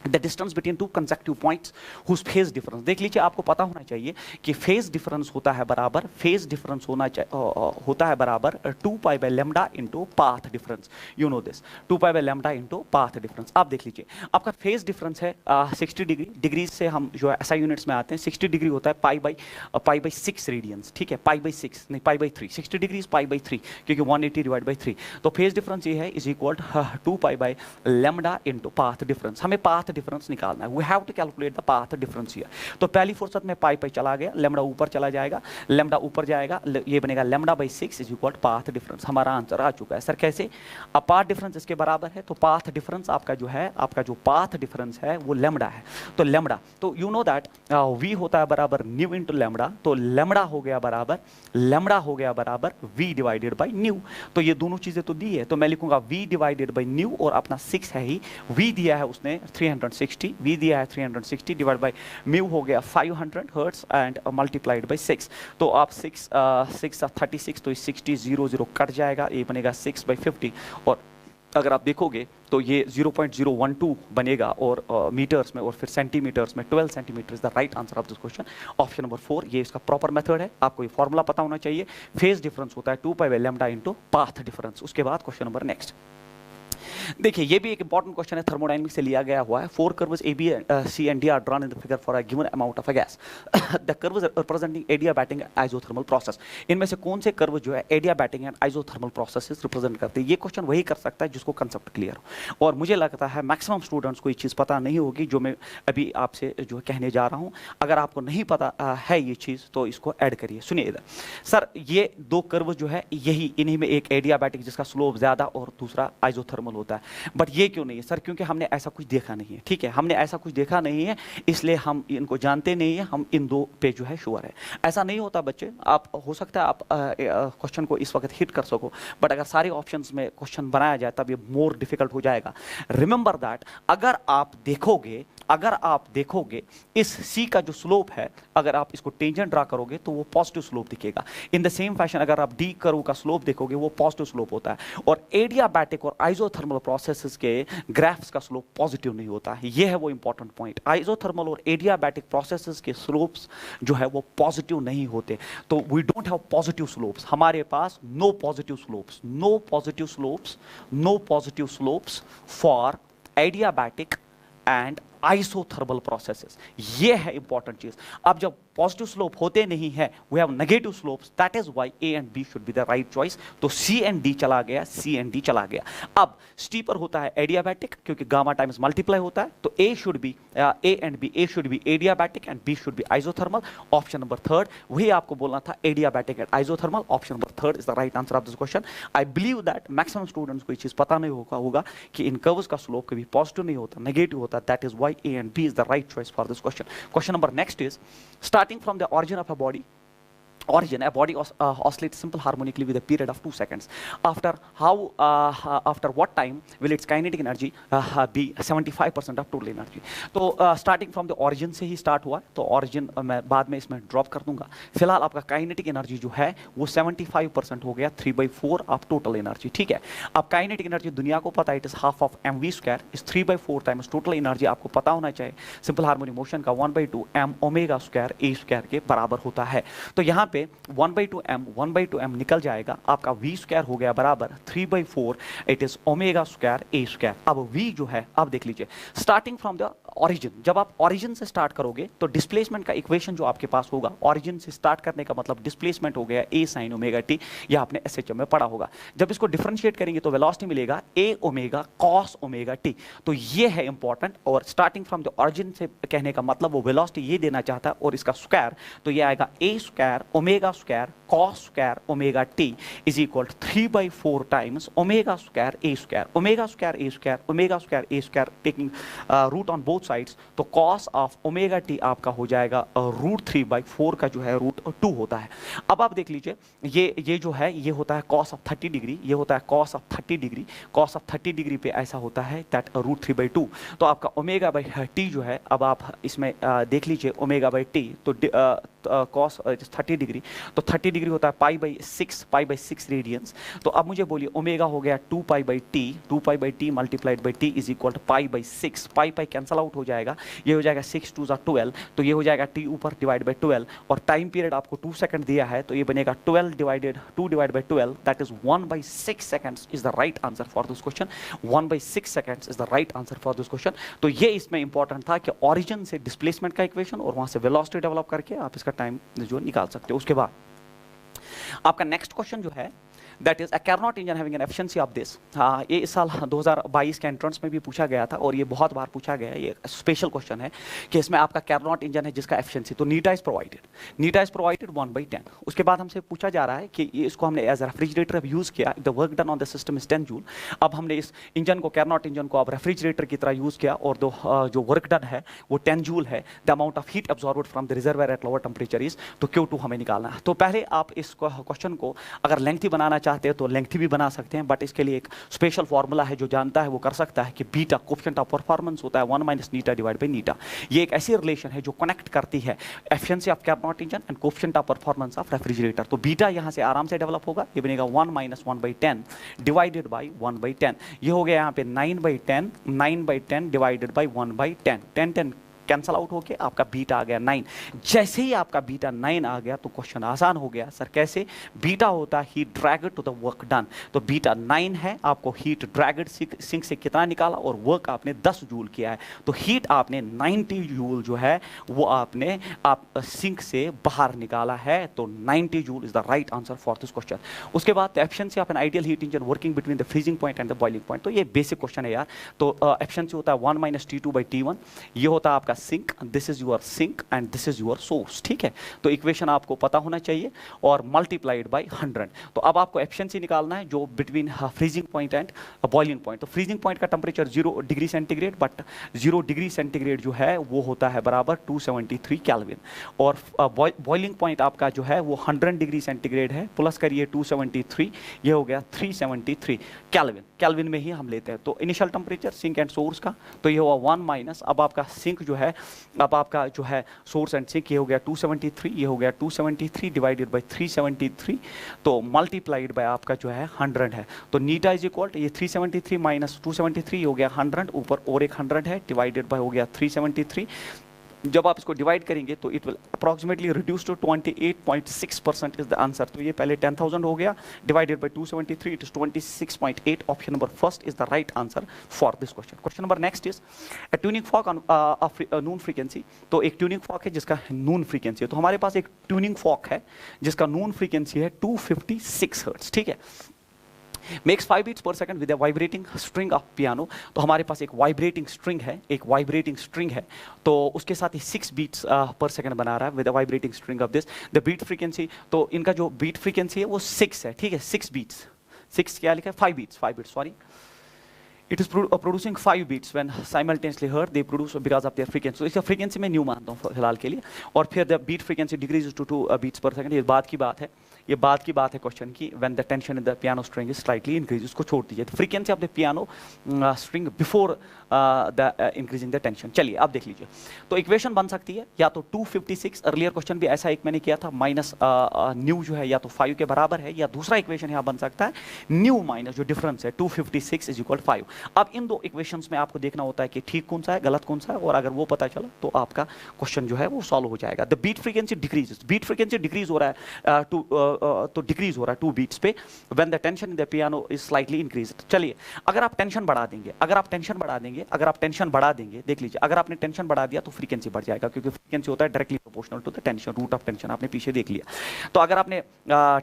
The distance between two consecutive points whose phase difference, देख लीजिए आपको पता होना चाहिए कि फेज डिफरेंस होता है बराबर, फेज डिफरेंस होता है बराबर 2 pi by lambda into path difference, you know this, 2 pi by lambda into path difference. आप देख लीजिए आपका फेज डिफरेंस है 60 डिग्री, डिग्रीज से हम जो है SI यूनिट्स में आते हैं, 60 डिग्री होता है पाई बाई 6 रेडियंस, ठीक है, पाई बाई 6 नहीं pi by 3, 60 degree pi by 3, क्योंकि 180 डिवाइड बाई 3, तो फेज डिफरेंस ये है is equal 2 pi by lambda into path difference. हमें पाथ डिफरेंस निकालना है, we have to calculate the path difference here. तो पहली फुर्सत में पाई पे चला गया, लेमडा ऊपर चला जाएगा, लेमडा ऊपर जाएगा, ये बनेगा lambda by 6 is equal path difference. हमारा आंसर आ चुका है। सर कैसे? अब पाथ डिफरेंस इसके बराबर है, तो पाथ डिफरेंस आपका जो है, आपका जो पाथ डिफरेंस है वो लेमडा है, तो लेमडा, तो यू नो दैट v होता है बराबर न्यू इंटू लेमडा, तो लेमडा हो गया बराबर v डिवाइडेड बाई न्यू। तो ये दोनों चीजें तो दी है, तो मैं लिखूंगा v डिवाइडेड बाई न्यू, और अपना 6 है ही, v दिया है उसने 360, v दिया है 360 डिवाइड बाय म्यू हो गया 500 हर्ट्ज एंड मल्टीप्लाइड बाय 6, तो आप 6 36, तो 60 0 कट जाएगा, ये बनेगा 6 बाई 50, और अगर आप देखोगे तो ये 0.012 बनेगा, और मीटर्स में और फिर सेंटीमीटर्स में 12 centimetre is the right answer of this question, option number 4। ये इसका प्रॉपर मेथड है, आपको ये फॉर्मूला पता होना चाहिए। फेज डिफरेंस होता है 2 pi by lambda into path difference. उसके बाद क्वेश्चन नंबर नेक्स्ट, देखिए ये भी एक इंपॉर्टेंट क्वेश्चन है, थर्मोडायनामिक्स से लिया गया हुआ है। 4 curves A, B, C and D are drawn in the figure for a given amount of a gas. The curves representing adiabatic isothermal process. इनमें से कौन से कर्व जो है adiabatic and isothermal processes represent करते हैं? ये क्वेश्चन वही कर सकता है जिसको कंसेप्ट क्लियर हो, और मुझे लगता है मैक्सिमम स्टूडेंट्स को ये चीज़ पता नहीं होगी जो मैं अभी आपसे जो है कहने जा रहा हूँ। अगर आपको नहीं पता है ये चीज़ तो इसको ऐड करिए। सुनिए इधर, सर ये दो कर्व जो है यही, इन्हीं में एक एडियाबैटिक जिसका स्लोप ज़्यादा और दूसरा आइसोथर्मल होता है, बट ये क्यों नहीं है सर? क्योंकि हमने ऐसा कुछ देखा नहीं है, ठीक है, हमने ऐसा कुछ देखा नहीं है, इसलिए हम इनको जानते नहीं है, हम इन दो पे जो है श्योर है। ऐसा नहीं होता बच्चे, आप हो सकता है आप क्वेश्चन को इस वक्त हिट कर सको, बट अगर सारे ऑप्शंस में क्वेश्चन बनाया जाए तब ये मोर डिफिकल्ट हो जाएगा। रिमेंबर दैट अगर आप देखोगे इस C का जो स्लोप है, अगर आप इसको टेंजेंट ड्रा करोगे तो वो पॉजिटिव स्लोप दिखेगा। इन द सेम फैशन अगर आप D कर्व का स्लोप देखोगे वो पॉजिटिव स्लोप होता है, और एडियाबैटिक और आइसोथर्मल प्रोसेसेस के ग्राफ्स का स्लोप पॉजिटिव नहीं होता है। ये है वो इंपॉर्टेंट पॉइंट, आइसोथर्मल और एडियाबैटिक प्रोसेसेस के स्लोप्स जो है वो पॉजिटिव नहीं होते। तो we don't have positive slopes, हमारे पास no positive slopes for adiabatic and isothermal processes. ये है इंपॉर्टेंट चीज। अब जब पॉजिटिव स्लोप होते नहीं है, we have negative slopes, that is why A and B should be the right choice. तो सी एंड डी चला गया, सी एंड डी चला गया। अब स्टीपर होता है एडियाबैटिक, क्योंकि गामा टाइम्स मल्टीप्लाई होता है, तो A should be A and B, A should be adiabatic and B should be isothermal. Option number third, वही आपको बोलना था, adiabatic and isothermal. Option number third is the right answer of this question. I believe that maximum students को ये चीज पता नहीं होगा कि इन कर्व्स का स्लोप कभी पॉजिटिव नहीं होता, नेगेटिव होता, that is why A and B is the right choice for this question. Question number next is, starting from the origin of a body, a body oscillates simple harmonically with a period of 2 seconds. After what time will its kinetic energy be 75% of total energy? तो starting from the origin से ही start हुआ, तो origin मैं बाद में इसमें drop कर दूंगा। फिलहाल आपका kinetic energy जो है वो 75% हो गया, 3/4 of total energy, ठीक है। अब kinetic energy दुनिया को पता है, it is half of mv square, is 3/4 times total energy, आपको पता होना चाहिए simple harmonic motion का 1/2 m omega square a square के बराबर होता है। तो यहाँ पे 1/2 m निकल जाएगा, आपका v स्क्वायर हो गया बराबर 3/4, it is omega square a square. अब v जो है, अब देख लीजिए, स्टार्टिंग फ्रॉम द ऑरिजिन, जब आप ऑरिजिन से स्टार्ट करोगे तो डिस्प्लेसमेंट का इक्वेशन जो आपके पास होगा, ऑरिजिन से स्टार्ट करने का मतलब डिस्प्लेसमेंट हो गया a sin ओमेगा t, या आपने SHM में पढ़ा होगा। जब इसको डिफरेंशिएट करेंगे तो वेलोसिटी मिलेगा a omega cos omega t। तो ये है इंपॉर्टेंट, और स्टार्टिंग फ्रॉम द ऑरिजिन से कहने का मतलब वो वेलोसिटी ये देना चाहता है, और इसका स्क्वायर तो ये आएगा a square omega square cos square omega t is equal 3/4 times omega square a square, omega square a square, omega square a square, taking root on both sides, तो cos ऑफ ओमेगा t आपका हो जाएगा √3/4 का जो है √2 होता है। अब आप देख लीजिए, ये जो है ये होता है cos ऑफ 30 डिग्री, ये होता है cos of 30 degree, cos of 30 degree पे ऐसा होता है दैट √3/2। तो आपका ओमेगा बाई t जो है, अब आप इसमें देख लीजिए ओमेगा बाई t, तो cos 30 डिग्री, तो 30 डिग्री होता है पाई/6 रेडियंस। तो अब मुझे बोलिए ओमेगा हो गया 2π/t multiplied by t is equal to पाई/6, पाई कैंसल आउट हो जाएगा, ये हो जाएगा 6 2 12, तो ये हो जाएगा t ऊपर डिवाइड बाई 12, और टाइम पीरियड आपको 2 सेकंड दिया है, तो ये बनेगा 2 divide by 12, that is 1/6 seconds is the right answer for this question. 1/6 seconds is the right answer for this question. तो ये इसमें इंपॉर्टेंट था कि ऑरिजिन से डिस्प्लेसमेंट का इक्वेशन और वहां से वेलोसिटी डेवलप करके आप इसका टाइम जो निकाल सकते हो। उसके बाद आपका नेक्स्ट क्वेश्चन जो है, that is a Carnot engine having an efficiency of this. हाँ, ये इस साल 2022 के एंट्रेंस में भी पूछा गया था, और ये बहुत बार पूछा गया है, ये स्पेशल क्वेश्चन है कि इसमें आपका कैरनॉट इंजन है जिसका एफिशिएंसी, तो नीटा इज प्रोवाइडेड 1/10। उसके बाद हमसे पूछा जा रहा है कि ये इसको हमने एज रेफ्रिजरेटर यूज किया, the work done on the system is 10 joule. अब हमने इस इंजन को, कैरनॉट इंजन को अब रेफ्रिजरेटर की तरह यूज किया, और जो वर्क डन है वो 10 जूल है। The amount of heat absorbed from the reservoir at lower temperature is, तो Q2 हमें निकालना है। तो पहले आप इस क्वेश्चन को अगर लेंथी बनाना चाहते हैं तो लेंथी भी बना सकते हैं, बट इसके लिए एक स्पेशल फॉर्मूला है, जो जानता है वो कर सकता है, कि बीटा कोएफिशिएंट ऑफ परफॉर्मेंस होता है 1 - नीटा डिवाइड बाई नीटा। ये एक ऐसी रिलेशन है जो कनेक्ट करती है efficiency of Carnot engine and coefficient of performance of refrigerator. तो बीटा यहाँ से आराम से डेवलप होगा, ये बनेगा 1 - 1/10 डिवाइडेड बाई 1/10। ये हो गया यहाँ पे 9/10 डिवाइडेड बाई 1/10, 10 कैंसल आउट होके आपका बीटा आ गया 9। जैसे ही आपका बीटा 9 आ गया तो क्वेश्चन आसान हो गया, सर कैसे? बीटा होता है heat dragged to the work done, तो बीटा 9 है, आपको हीट ड्रैगड सिंक से कितना निकाला और वर्क आपने 10 जूल किया है, तो हीट आपने 90 जूल जो है वो आपने सिंक से बाहर निकाला है, तो 90 joule is the right answer for this question. उसके बाद efficiency of an ideal heat engine working between the freezing point and the boiling point, तो ये बेसिक क्वेश्चन है यार। तो एफिशिएंसी होता है 1 - T2/T1, ये होता है आपका sink, this is your sink and this is your source, ठीक है। तो इक्वेशन आपको पता होना चाहिए, और मल्टीप्लाइड बाय 100। तो अब आपको एफिशिएंसी निकालना है जो between freezing point and boiling point. तो फ्रीजिंग पॉइंट का temperature 0 degree centigrade, but 0 degree centigrade जो है वो होता है बराबर 273 केल्विन, और बॉइलिंग पॉइंट आपका जो है वो 100 डिग्री सेंटीग्रेड है, प्लस करिए 273, ये हो गया 373 केल्विन। केल्विन में ही हम लेते हैं। तो initial temperature sink and source का, तो ये हुआ 1 माइनस, अब आपका सिंक जो है, अब आपका जो है सोर्स एंड सिंक, ये हो गया 273, ये हो गया 273 डिवाइडेड बाय 373, तो मल्टीप्लाइड बाय आपका जो है 100 है। तो नीटा इज इक्वल टू ये 373 माइनस 273 हो गया 100, ऊपर और एक 100 है, डिवाइडेड बाय हो गया 373, जब आप इसको डिवाइड करेंगे तो it will approximately reduce to 28.6% is the answer. तो ये पहले 10,000 हो गया, divided by 273, it is 26.8। Option number first is the right answer for this question. Question number next is a tuning fork unknown frequency. तो एक tuning fork है जिसका नून frequency है, तो हमारे पास एक ट्यूनिंग फॉर्क है जिसका नून फ्रीक्वेंसी है 256 हर्ट्ज, ठीक है। Makes 5 beats per second with a vibrating string of piano। तो हमारे पास एक वाइब्रेटिंग स्ट्रिंग है, एक वाइब्रेटिंग स्ट्रिंग है, तो उसके साथ ही 6 बीट्स पर सेकंड बना रहा है with a vibrating string of this. The beat frequency, तो इनका जो बीट फ्रीक्वेंसी है वो 6 है, ठीक है, 6 बीट्स। 6 क्या लिखा है, 5 beats sorry. It is producing 5 beats when simultaneously heard, they produce because of their frequency। तो इसका फ्रीक्वेंसी मैं न्यू मानता हूँ फिलहाल के लिए। और फिर the beat frequency decrease to 2 beats per second। ये बात की बात है, ये बात की बात है क्वेश्चन की। when the tension in the piano string is slightly increased, उसको छोड़ दीजिए। तो frequency of the piano string before the increasing the tension. चलिए अब देख लीजिए, तो इक्वेशन बन सकती है या तो 256, अर्लियर क्वेश्चन भी ऐसा एक मैंने किया था, माइनस न्यू जो है या तो 5 के बराबर है, या दूसरा इक्वेशन यहाँ बन सकता है न्यू माइनस जो डिफरेंस है 256 इज इक्वल 5। अब इन दो इक्वेशंस में आपको देखना होता है कि ठीक कौन सा है, गलत कौन सा है, और अगर वो पता चला तो आपका क्वेश्चन जो है वो सॉल्व हो जाएगा। The beat frequency decrease, beat frequency decrease हो रहा है तो डिक्रीज हो रहा है 2 बीट्स पे when the tension in the piano is slightly increased. चलिए अगर आप टेंशन बढ़ा देंगे, अगर आप टेंशन बढ़ा देंगे, देख लीजिए, अगर आपने टेंशन बढ़ा दिया तो फ्रीक्वेंसी बढ़ जाएगा, क्योंकि फ्रीक्वेंसी होता है directly proportional to the tension, root of tension आपने पीछे देख लिया। तो अगर आपने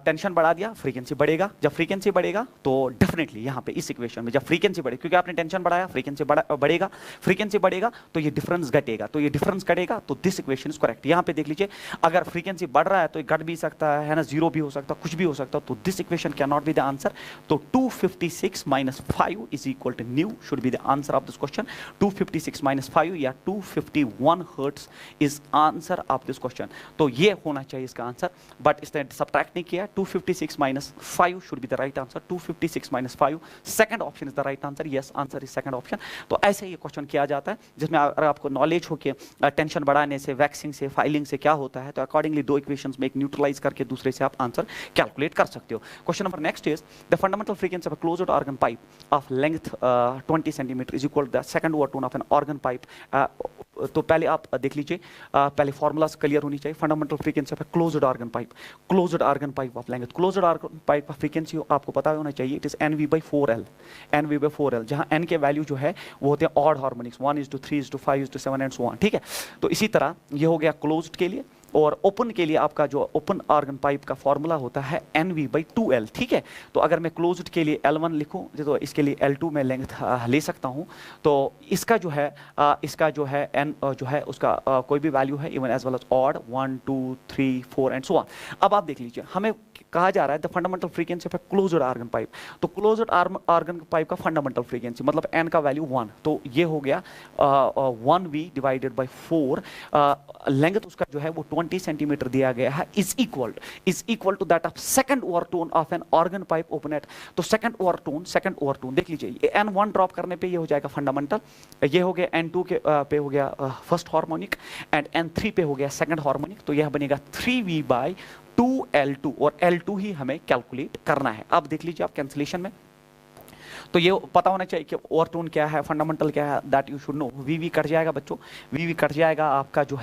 टेंशन बढ़ा दिया, फ्रीक्वेंसी बढ़ेगा। जब फ्रीक्वेंसी बढ़ेगा तो डेफिनेटली यहाँ पे इस इक्वेशन में जब फ्रीक्वेंसी बढ़े, क्योंकि आपने टेंशन बढ़ाया, फ्रीक्वेंसी बढ़ेगा, फ्रीक्वेंसी बढ़ेगा तो ये डिफरेंस घटेगा, तो ये डिफरेंस घटेगा, तो दिस इक्वेशन इज करेक्ट। यहाँ पे देख लीजिए, अगर फ्रीक्वेंसी बढ़ रहा है तो घट भी सकता है ना, जीरो भी हो सकता है, कुछ भी हो सकता है, तो this equation can not be the answer. तो 256 minus 5 is equal to new should be the answer of this question. 256 minus 5 या 251 hertz is answer of this question. तो ये होना चाहिए इसका आंसर, बट इसने सब्ट्रैक्ट नहीं किया। 256 minus 5 should be the right answer. 256 minus 5 second option is the right answer. Yes, answer is second option. तो ऐसे ये क्वेश्चन किया जाता है, जिसमें अगर आपको नॉलेज हो कि टेंशन बढ़ाने से, वैक्सिंग से, फाइलिंग से क्या होता है, तो अकॉर्डिंगली दो इक्वेशंस में एक न्यूट्रलाइज करके दूसरे से आप आंसर कैलकुलेट कर सकते हो। Question number next is the fundamental frequency of a closed organ pipe of length 20 centimetre is equal to the second overtone of an organ pipe. तो पहले आप देख लीजिए, पहले फॉर्मूलाज क्लियर होनी चाहिए। Fundamental frequency of a closed organ pipe, closed organ pipe of length, closed organ pipe of frequency आपको पता होना चाहिए, इट इज NV/4L, NV/4L, जहां n के वैल्यू जो है वो होते हैं odd harmonics, 1:3 5 7 and so on, ठीक है। तो इसी तरह ये हो गया क्लोज्ड के लिए, और ओपन के लिए आपका जो ओपन ऑर्गन पाइप का फॉर्मूला होता है NV/2L, ठीक है। तो अगर मैं क्लोज्ड के लिए L1 लिखूं तो इसके लिए L2 में लेंथ ले सकता हूं। तो इसका जो है n जो है उसका कोई भी वैल्यू है, even as well as odd, 1 2 3 4 and so on. अब आप देख लीजिए, हमें कहा जा रहा है the fundamental frequency of a closed organ pipe. तो क्लोज्ड ऑर्गन पाइप का फंडामेंटल फ्रीक्वेंसी मतलब n का वैल्यू 1, तो ये हो गया 1V डिवाइडेड बाय 4। लेंथ उसका जो है वो 20 सेंटीमीटर दिया गया है, is equal to that of second overtone of an organ pipe open at. तो सेकंड ओवरटोन देख लीजिए, ये N1 ड्रॉप करने पे ये हो जाएगा फंडामेंटल, ये हो गया N2 के पे हो गया फर्स्ट हार्मोनिक, एंड N3 पे हो गया सेकंड हार्मोनिक। तो यह बनेगा 3V/2L2, और L2 ही हमें कैलकुलेट करना है। अब देख लीजिए आप कैंसिलेशन में, तो ये पता होना चाहिए कि ओवरटोन क्या है, फंडामेंटल क्या है, that you should know. V cut जाएगा बच्चों, वी कट जाएगा, आपका जो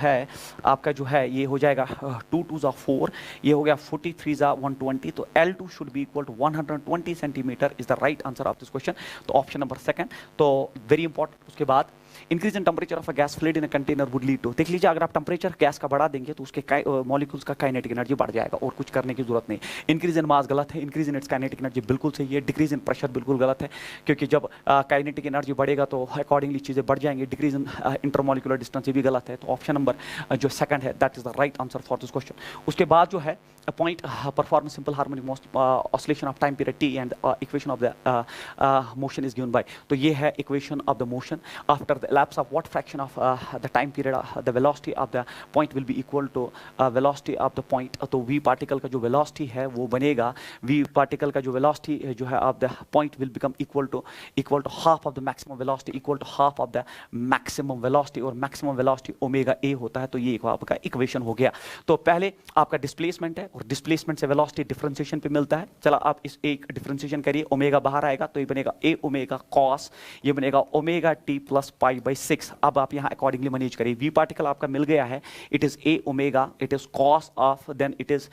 है ये हो जाएगा 2 2 4, ये हो गया 43 120। तो L2 should be equal to 120 centimetre is the right answer of this question. तो ऑप्शन नंबर सेकंड, तो वेरी इंपॉर्टेंट। उसके बाद increase in temperature of a gas fluid in a container would lead to, देख लीजिए, अगर आप temperature gas का बढ़ा देंगे तो उसके मॉलिक्यूल्स का काइनेटिक एनर्जी बढ़ जाएगा, और कुछ करने की जरूरत नहीं। इंक्रीज इन मास गलत है, increase in its kinetic energy बिल्कुल सही है। डिक्रीज इन प्रेशर बिल्कुल गलत है, क्योंकि जब काइनेटिक एनर्जी बढ़ेगा तो अकॉर्डिंगली चीजें बढ़ जाएंगी। डिक्रीज इन इंटरमॉलिक्यूलर डिस्टेंस भी गलत है। तो ऑप्शन नंबर जो सेकंड है that is the right answer for this question. उसके बाद जो है point perform simple harmonic oscillation of time period t, and equation of the motion is given by। तो ये है equation of the motion after the elapse of what fraction of the time period the velocity of the point will be equal to velocity of the point। तो v particle का जो velocity है वो बनेगा, v particle का जो velocity जो है of the point will become equal to half of the maximum velocity, equal to half of the maximum velocity, और maximum velocity ओमेगा a होता है। तो ये आपका equation हो गया। तो पहले आपका displacement है, और डिस्प्लेसमेंट से वेलोसिटी डिफरेंशिएशन पे मिलता है। चला आप इस एक डिफरेंशिएशन करिए, ओमेगा बाहर आएगा तो ये बनेगा ए ओमेगा कॉस, ये बनेगा omega T plus pi by 6। अब आप यहाँ अकॉर्डिंगली मैनेज करिए, वी पार्टिकल आपका मिल गया है, it is A omega, it is cos of, then it is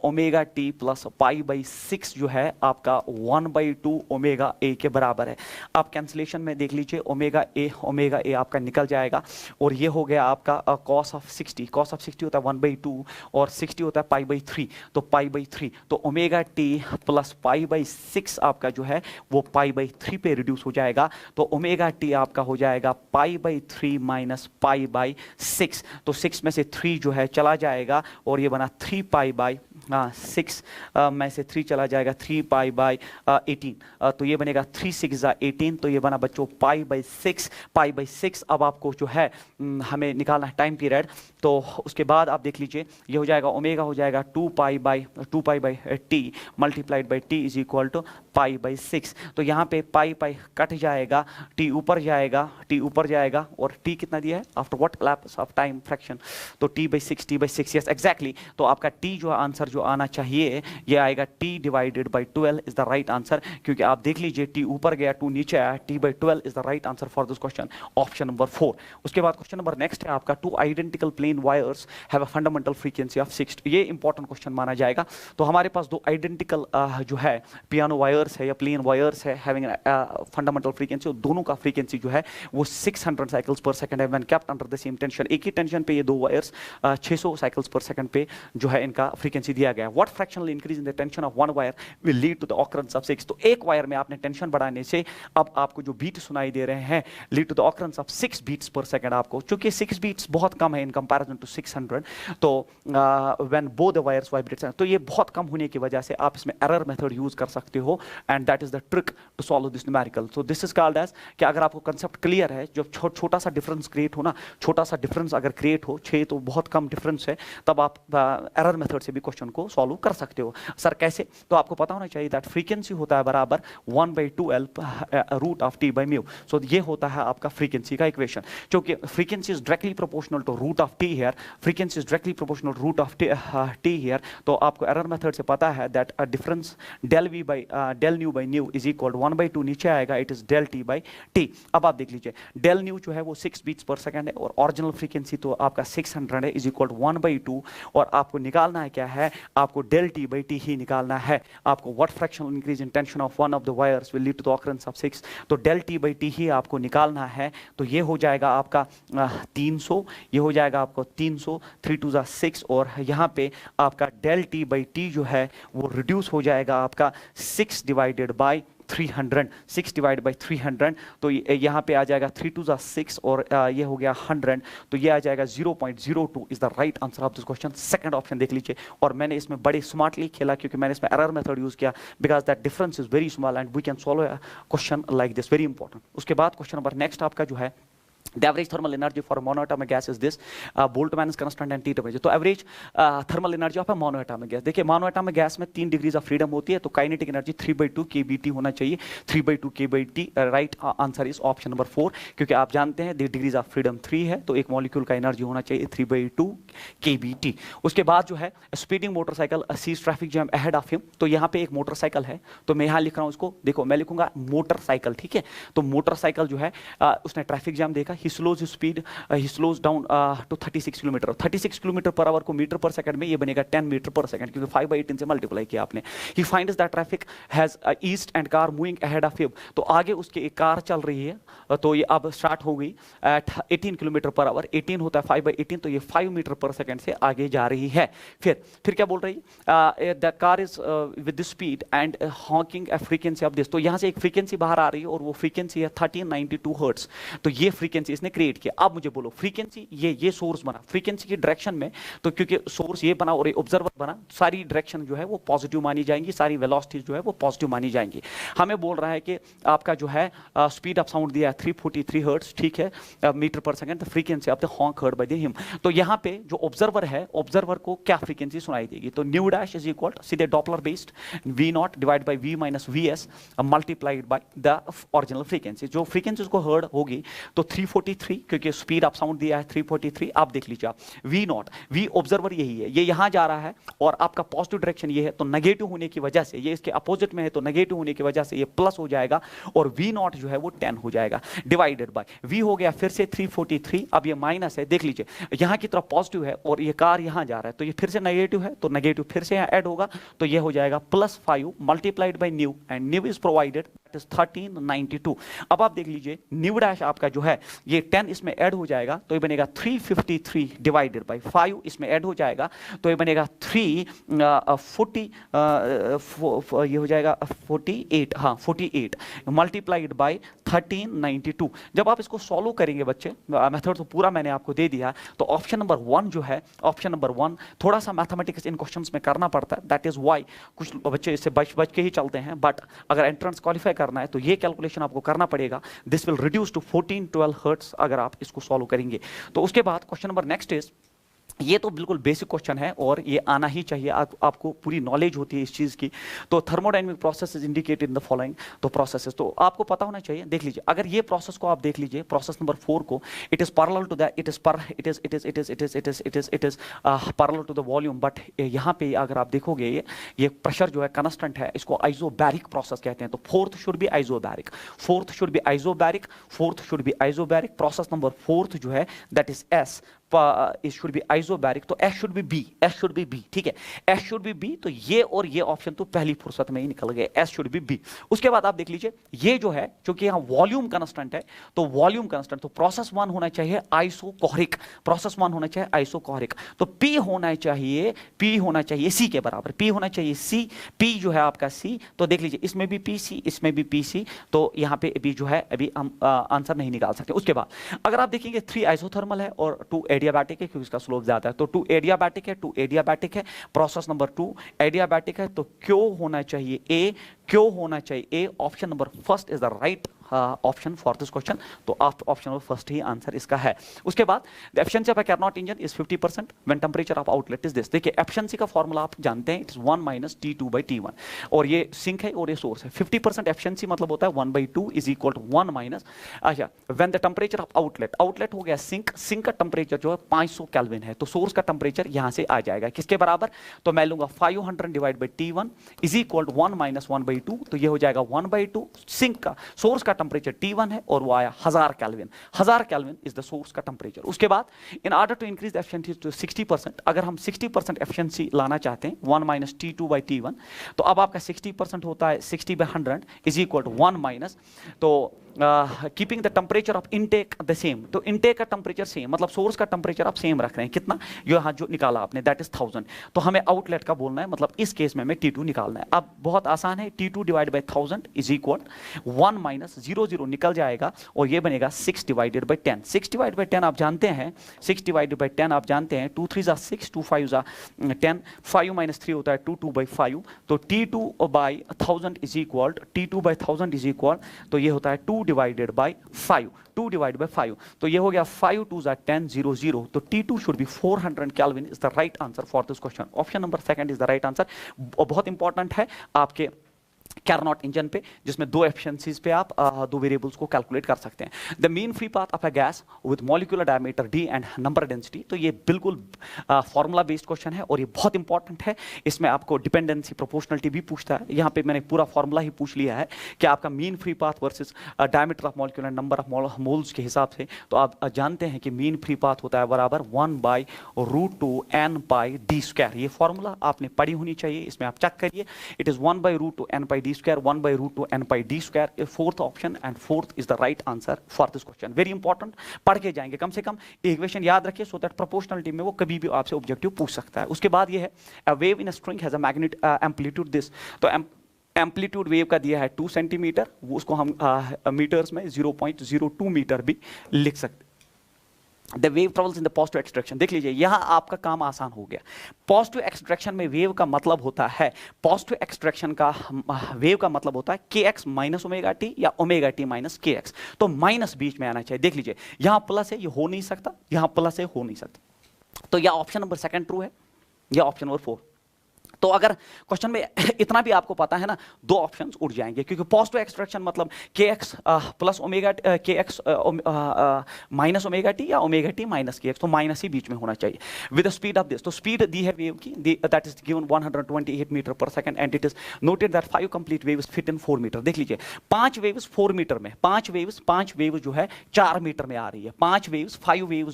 omega T plus pi by 6 जो है आपका 1/2 ओमेगा ए के बराबर है। आप कैंसिलेशन में देख लीजिए, ओमेगा ए आपका निकल जाएगा और ये हो गया आपका कॉस ऑफ 60, कॉस ऑफ 60 होता है 1/2 और 60 होता है पाई बाई 3, तो पाई बाई 3, तो omega T plus pi by 6 आपका जो है वो पाई बाई 3 पे रिड्यूस हो जाएगा, तो ओमेगा टी आपका हो जाएगा pi by 3 minus pi by 6, तो 6 में से 3 जो है चला जाएगा और ये बना 3 पाई बाई 6 में से 3 चला जाएगा 3 पाई बाई 18, तो ये बनेगा 3 6 18, तो ये बना बच्चों पाई बाई 6, पाई बाई 6। अब आपको जो है हमें निकालना है टाइम पीरियड, तो उसके बाद आप देख लीजिए ये हो जाएगा ओमेगा हो जाएगा 2 pi by T multiplied by T is equal to pi by 6, तो यहाँ पे पाई पाई कट जाएगा, टी ऊपर जाएगा और टी कितना दिया है after what lapse of time fraction, तो टी बाई 6 यस एग्जैक्टली, तो आपका टी जो आंसर जो आना चाहिए ये आएगा T divided by 12 is the right answer, क्योंकि आप देख लीजिए टी ऊपर गया 2 नीचे आया, T by 12 is the right answer for this question, option number 4। उसके बाद क्वेश्चन नंबर नेक्स्ट है आपका, 2 identical plain wires have a fundamental frequency of 6, ये इंपॉर्टेंट क्वेश्चन माना जाएगा। तो हमारे पास 2 आइडेंटिकल जो है पियानो वायर्स है या प्लेन वायर्स है हैविंग फंडामेंटल फ्रीक्वेंसी, और दोनों का फ्रीक्वेंसी जो है वो 600 साइकिल्स पर सेकंड है when kept under the same tension, एक ही टेंशन पे ये 2 वायर्स 600 साइकिल्स पर सेकंड पे जो है इनका फ्रीक्वेंसी दिया गया है। What fractional increase in the tension of one wire will lead to the occurrence of 6, तो एक वायर में आपने टेंशन बढ़ाने से अब आपको जो बीट सुनाई दे रहे हैं lead to the occurrence of 6 beats per second, आपको चूंकि 6 बीट्स बहुत कम है इन कंपैरिजन टू 600, तो when both the wires vibrates, तो ये बहुत कम होने की वजह से आप इसमें एरर मेथड यूज कर सकते हो, and that is the trick to solve this numerical. So this is called as कि अगर आपको कंसेप्ट क्लियर है, जब छोटा सा डिफरेंस क्रिएट हो ना, छोटा सा डिफरेंस अगर क्रिएट हो 6 तो बहुत कम डिफरेंस है, तब आप एरर मेथड से भी क्वेश्चन को सॉल्व कर सकते हो। सर कैसे? तो आपको पता होना चाहिए दैट फ्रीक्वेंसी होता है बराबर 1/2L root of T by mu, so ये होता है आपका फ्रीक्वेंसी का इक्वेशन, क्योंकि frequency is directly proportional to root of T here, frequency is directly proportional root of T here, तो आपको एरर मेथड से पता है that difference del nu by nu is equal to 1/2 नीचे आएगा, it is del T by T. अब आप देख लीजिए डेल न्यू जो है वो 6 बीट्स पर सेकंड है और ओरिजिनल फ्रीक्वेंसी तो आपका 600 है, इज इक्वल टू 1/2, और आपको निकालना है क्या है, आपको डेल टी बाई टी ही निकालना है। आपको what fractional increase in tension of one of the wires will lead to the occurrence of 6, तो डेल टी बाई टी ही आपको निकालना है, तो ये हो जाएगा आपका 300, ये हो जाएगा आपको 300, 3 2 6, और यहाँ पे आपका डेल टी बाई टी जो है वो रिड्यूस हो जाएगा आपका 6 डिवाइडेड बाई 300, 6 डिवाइड बाई 300, तो यहाँ पे आ जाएगा 3 2 6 और ये हो गया 100, तो ये आ जाएगा 0.02 is the right answer of this question. Second option देख लीजिए, और मैंने इसमें बड़े स्मार्टली खेला क्योंकि मैंने इसमें एरर मेथड यूज किया, because that difference is very small and we can solve a question like this, very important. उसके बाद क्वेश्चन नंबर नेक्स्ट आपका जो है, the average thermal energy for a monoatomic gas is this, Boltzmann is constant and T temperature, तो average thermal energy of monoatomic gas, देखिए monoatomic gas में 3 degrees of freedom होती है, तो काइनेटिक एनर्जी 3/2 kBT होना चाहिए, 3/2 kBT, right answer is option number 4, क्योंकि आप जानते हैं डिग्रीज ऑफ फ्रीडम 3 है, तो एक मॉलिक्यूल का एनर्जी होना चाहिए 3/2 kBT। उसके बाद जो है speeding motorcycle sees traffic jam ahead of him, तो यहाँ पे एक मोटरसाइकिल है, तो मैं यहाँ लिख रहा हूँ उसको, देखो मैं लिखूंगा मोटरसाइकिल, ठीक है, तो मोटरसाइकिल जो है उसने ट्रैफिक जैम देखा, he slows his speed, he slows down to 36 kilometre, 36 kilometre per hour को मीटर पर सेकंड में ये बनेगा 10 मीटर पर सेकंड, क्योंकि 5/18 से मल्टीप्लाई किया आपने। he finds that traffic has east and car moving ahead of him, तो आगे उसके एक कार चल रही है, तो ये अब स्टार्ट हो गई एट 18 किलोमीटर पर आवर, 18 होता है 5/18, तो ये 5 मीटर पर सेकंड से आगे जा रही है। फिर क्या बोल रही है, the car is with this speed and Hawking A frequency of this, तो यहाँ से एक फ्रीक्वेंसी बाहर आ रही है और वो फ्रीक्वेंसी है 1392 हर्ट्ज, तो ये फ्रीक्वेंसी इसने क्रिएट किया। अब मुझे बोलो फ्रीक्वेंसी ये सोर्स बना, फ्रीक्वेंसी की डायरेक्शन में, तो क्योंकि सोर्स ये बना और ये ऑब्जर्वर बना, सारी डायरेक्शन जो है वो पॉजिटिव मानी जाएंगी, सारी वेलोसिटी जो है वो पॉजिटिव मानी जाएंगी। हमें बोल रहा है कि आपका जो है स्पीड ऑफ साउंड दिया है 343 हर्ट्ज, ठीक है, मीटर पर second, the frequency of the honk heard by the him, तो यहाँ पे जो ऑब्जर्वर है, ऑब्जर्वर को क्या फ्रीक्वेंसी सुनाई देगी, तो न्यू डैश इज इक्वल सीधे Doppler based V0 divide by V minus VS multiplied by the original frequency, जो फ्रीक्वेंसी को हर्ड होगी तो 343 343, क्योंकि स्पीड ऑफ साउंड दिया है 343, आप देख लीजिए आप वी नॉट, वी ऑब्जर्वर यही है, ये यहां जा रहा है और आपका पॉजिटिव डायरेक्शन ये है, तो नेगेटिव होने की वजह से ये इसके अपोजिट में है, तो नेगेटिव होने की वजह से ये प्लस हो जाएगा और वी नॉट जो है वो 10 हो जाएगा, डिवाइडेड बाय वी हो गया फिर से 343, अब ये माइनस है, देख लीजिए यहां की तरफ पॉजिटिव है और ये कार यहां जा रहा है, तो ये फिर से नेगेटिव है, तो नेगेटिव फिर से यहां ऐड होगा, तो ये हो जाएगा +5 multiplied by new, and new is provided 1392। अब आप देख लीजिए न्यू डैश आपका जो है ये 10 इसमें ऐड हो जाएगा, तो ये बनेगा 353 डिवाइडेड बाय 5, इसमें ऐड हो जाएगा, तो ये बनेगा 340, ये हो जाएगा 48, हाँ 48 मल्टीप्लाइड बाय 1392। जब आप इसको सॉल्व करेंगे बच्चे, मेथड तो पूरा मैंने आपको दे दिया, तो ऑप्शन नंबर 1 जो है, ऑप्शन नंबर 1 थोड़ा सा मैथमेटिक्स इन क्वेश्चंस में करना पड़ता है, दैट इज व्हाई कुछ बच्चे इससे बच के ही चलते हैं, बट अगर एंट्रेंस क्वालिफाई करना है तो ये कैलकुलेशन आपको करना पड़ेगा, this will reduce to 14-12 hertz अगर आप इसको सॉल्व करेंगे। तो उसके बाद क्वेश्चन नंबर नेक्स्ट इज, ये तो बिल्कुल बेसिक क्वेश्चन है और ये आना ही चाहिए, आपको पूरी नॉलेज होती है इस चीज़ की। तो thermodynamic process is indicated in the following, तो प्रोसेसेस तो आपको पता होना चाहिए। देख लीजिए अगर ये प्रोसेस को आप देख लीजिए, प्रोसेस नंबर 4 को, it is parallel to that, it is parallel to the volume, but यहाँ पे अगर आप देखोगे ये प्रेशर जो है कांस्टेंट है, इसको आइसोबैरिक प्रोसेस कहते हैं। तो fourth should be isobaric, fourth should be isobaric, fourth should be isobaric, process number 4 जो है that is S, it should be isobaric, तो S should be B, S should be B, ठीक है, S should be B, तो ये और ये option तो पहली फुर्सत में ही निकल गए, S should be B। उसके बाद आप देख लीजिए ये जो है, क्योंकि यहाँ वॉल्यूम कांस्टेंट है, तो वॉल्यूम कांस्टेंट, तो प्रोसेस 1 होना चाहिए आइसोकोरिक, प्रोसेस 1 होना चाहिए आइसोकोरिक, तो P होना चाहिए, P होना चाहिए C के बराबर, P होना चाहिए C, P जो है आपका C, तो देख लीजिए इसमें भी PC, इसमें भी PC, तो यहाँ पे भी जो है अभी हम आंसर नहीं निकाल सकते। उसके बाद अगर आप देखेंगे 3 आइसोथर्मल है और 2 एडियाबैटिक है, क्योंकि इसका स्लोप ज्यादा है, तो 2 एडियाबैटिक है, 2 एडियाबैटिक है, प्रोसेस नंबर 2 एडियाबैटिक है, तो क्यों होना चाहिए ए, क्यों होना चाहिए A, option number first is the right option for this question, तो ऑप्शन नंबर फर्स्ट ही आंसर इसका है। उसके बाद the efficiency of a Carnot engine is 50% when temperature of outlet is this. देखिए एफिशिएंसी का फॉर्मूला आप जानते हैं, इट इज 1 - T2/T1, और ये सिंक है और ये सोर्स है। 50% एफिशिएंसी मतलब होता है 1/2 इज इक्वल टू 1 माइनस, अच्छा when the temperature of outlet, outlet हो गया सिंक, सिंक का टेंपरेचर जो है 500 केल्विन है, तो सोर्स का टेंपरेचर यहां से आ जाएगा किसके बराबर, तो मैं लूंगा 500 divide by T1 is equal to 1 - 1/2, तो ये हो जाएगा 1/2, सिंक का सोर्स का टेंपरेचर T1 है और वो आया 1000 kelvin, 1000 kelvin is the source का टेंपरेचर। उसके बाद in order to increase the efficiency to 60%, अगर हम 60% एफिशिएंसी लाना चाहते हैं 1 - T2/T1, तो अब आपका 60% होता है 60/100 इज इक्वल टू 1 माइनस, तो keeping the temperature of intake the same, तो इनटेक का टेंपरेचर सेम, मतलब सोर्स का टेंपरेचर आप सेम रख रहे हैं, कितना यहाँ जो निकाला आपने दैट इज 1000, तो हमें आउटलेट का बोलना है, मतलब इस केस में हमें T2 निकालना है। अब बहुत आसान है, T2 divide by 1000 is equal 1 minus 0 निकल जाएगा और ये बनेगा 6 डिवाइडेड बाय 10, 6 डिवाइड बाय 10 आप जानते हैं, 6 डिवाइडेड बाय 10 आप जानते हैं, 2 3 6, 2 5 10, 5 - 3 होता है 2, 2/5, तो T2/1000 is equal, T2/1000 is equal, तो ये होता है 2 डिवाइडेड बाय 5, 2 डिवाइडेड बाय 5, तो ये हो गया 5 2 10 0 0, तो T2 should be 400 kelvin is the right answer for this question. Option number second is the right answer. बहुत इंपॉर्टेंट है आपके कार्नोट इंजन पे, जिसमें 2 एफिशिएंसीज पे आप 2 वेरिएबल्स को कैलकुलेट कर सकते हैं। The mean free path of a gas with molecular diameter d and number density, तो ये बिल्कुल फॉर्मूला बेस्ड क्वेश्चन है और ये बहुत इंपॉर्टेंट है। इसमें आपको डिपेंडेंसी प्रोपोर्शनलिटी भी पूछता है, यहाँ पे मैंने पूरा फॉर्मूला ही पूछ लिया है कि आपका mean free path versus diameter of molecule and number of moles के हिसाब से, तो आप जानते हैं कि मीन फ्री पाथ होता है बराबर 1/√2 n/d²। ये फॉर्मूला आपने पढ़ी होनी चाहिए, इसमें आप चेक करिए, it is 1/√2 n/d², 1/√2 n/d², fourth option and fourth is the right answer for this question. Very important, पढ़ के जाएंगे, कम से कम इक्वेशन याद रखिए, सो दैट प्रोपोर्शनलिटी में वो कभी भी आपसे ऑब्जेक्टिव पूछ सकता है। उसके बाद ये है a wave in a string has a magnet amplitude this, तो एम्पलीट्यूड वेव का दिया है 2 सेंटीमीटर, वो उसको हम मीटर्स में 0.02 मीटर भी लिख सकते हैं। The wave travels in the positive extraction, देख लीजिए यहाँ आपका काम आसान हो गया। पॉजिटिव एक्सट्रैक्शन में वेव का मतलब होता है, पॉजिटिव एक्सट्रैक्शन का वेव का मतलब होता है kx माइनस ओमेगा टी या ओमेगा टी माइनस kx, तो माइनस बीच में आना चाहिए। देख लीजिए यहाँ प्लस है, ये हो नहीं सकता, यहाँ प्लस है, हो नहीं सकता, तो यह ऑप्शन नंबर सेकंड ट्रू है, या ऑप्शन नंबर 4। तो अगर क्वेश्चन में इतना भी आपको पता है ना, दो ऑप्शंस उड़ जाएंगे, क्योंकि पॉजिटिव एक्सट्रैक्शन मतलब k x plus omega, k x minus omega T या omega T minus k x, तो माइनस ही बीच में होना चाहिए with the speed of this. तो स्पीड दी है वेव की, दैट इज गिवन 128 मीटर पर second and it is noted that 5 complete waves fit in 4 metre. देख लीजिए 5 वेव्स 4 मीटर में, 5 वेव्स जो है 4 मीटर में आ रही है, 5 वेव्स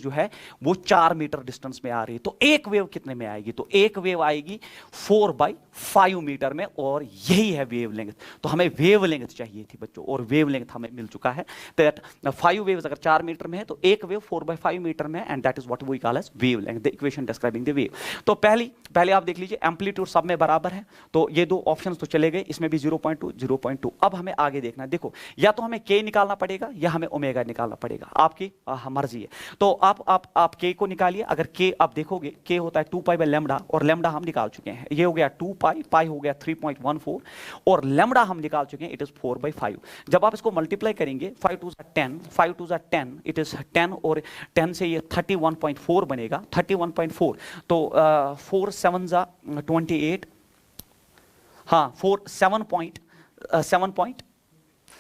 जो है वो 4 मीटर डिस्टेंस में आ रही है। तो एक वेव कितने में आएगी? तो एक वेव आएगी 4/5 मीटर में, और यही है वेवलेंथ। तो हमें वेवलेंथ चाहिए थी बच्चों, और वेवलेंथ हमें मिल चुका है। दैट 5 वेव्स अगर 4 मीटर में है तो एक वेव 4/5 मीटर में, and that is what we call as wavelength, the equation describing the wave. तो पहले आप देख लीजिए एम्पलीट्यूड सब में बराबर है, तो ये दो ऑप्शंस तो चले गए, इसमें भी 0.2 0.2। अब हमें आगे देखना है, देखो या तो हमें k निकालना पड़ेगा या हमें ओमेगा निकालना पड़ेगा, आपकी मर्जी है। तो आप k को निकालिए। अगर k आप देखोगे k होता है 2π/λ, और लैम्डा हम निकाल चुके हैं, ये हो गया 2π, पाई हो गया 3.14, और लैम्डा हम निकाल चुके हैं, इट इज 4/5। जब आप इसको मल्टीप्लाई करेंगे 5 2 10, 5 2 10, इट इज 10, और 10 से ये 31.4 बनेगा, 31.4। तो 4 7 28, हाँ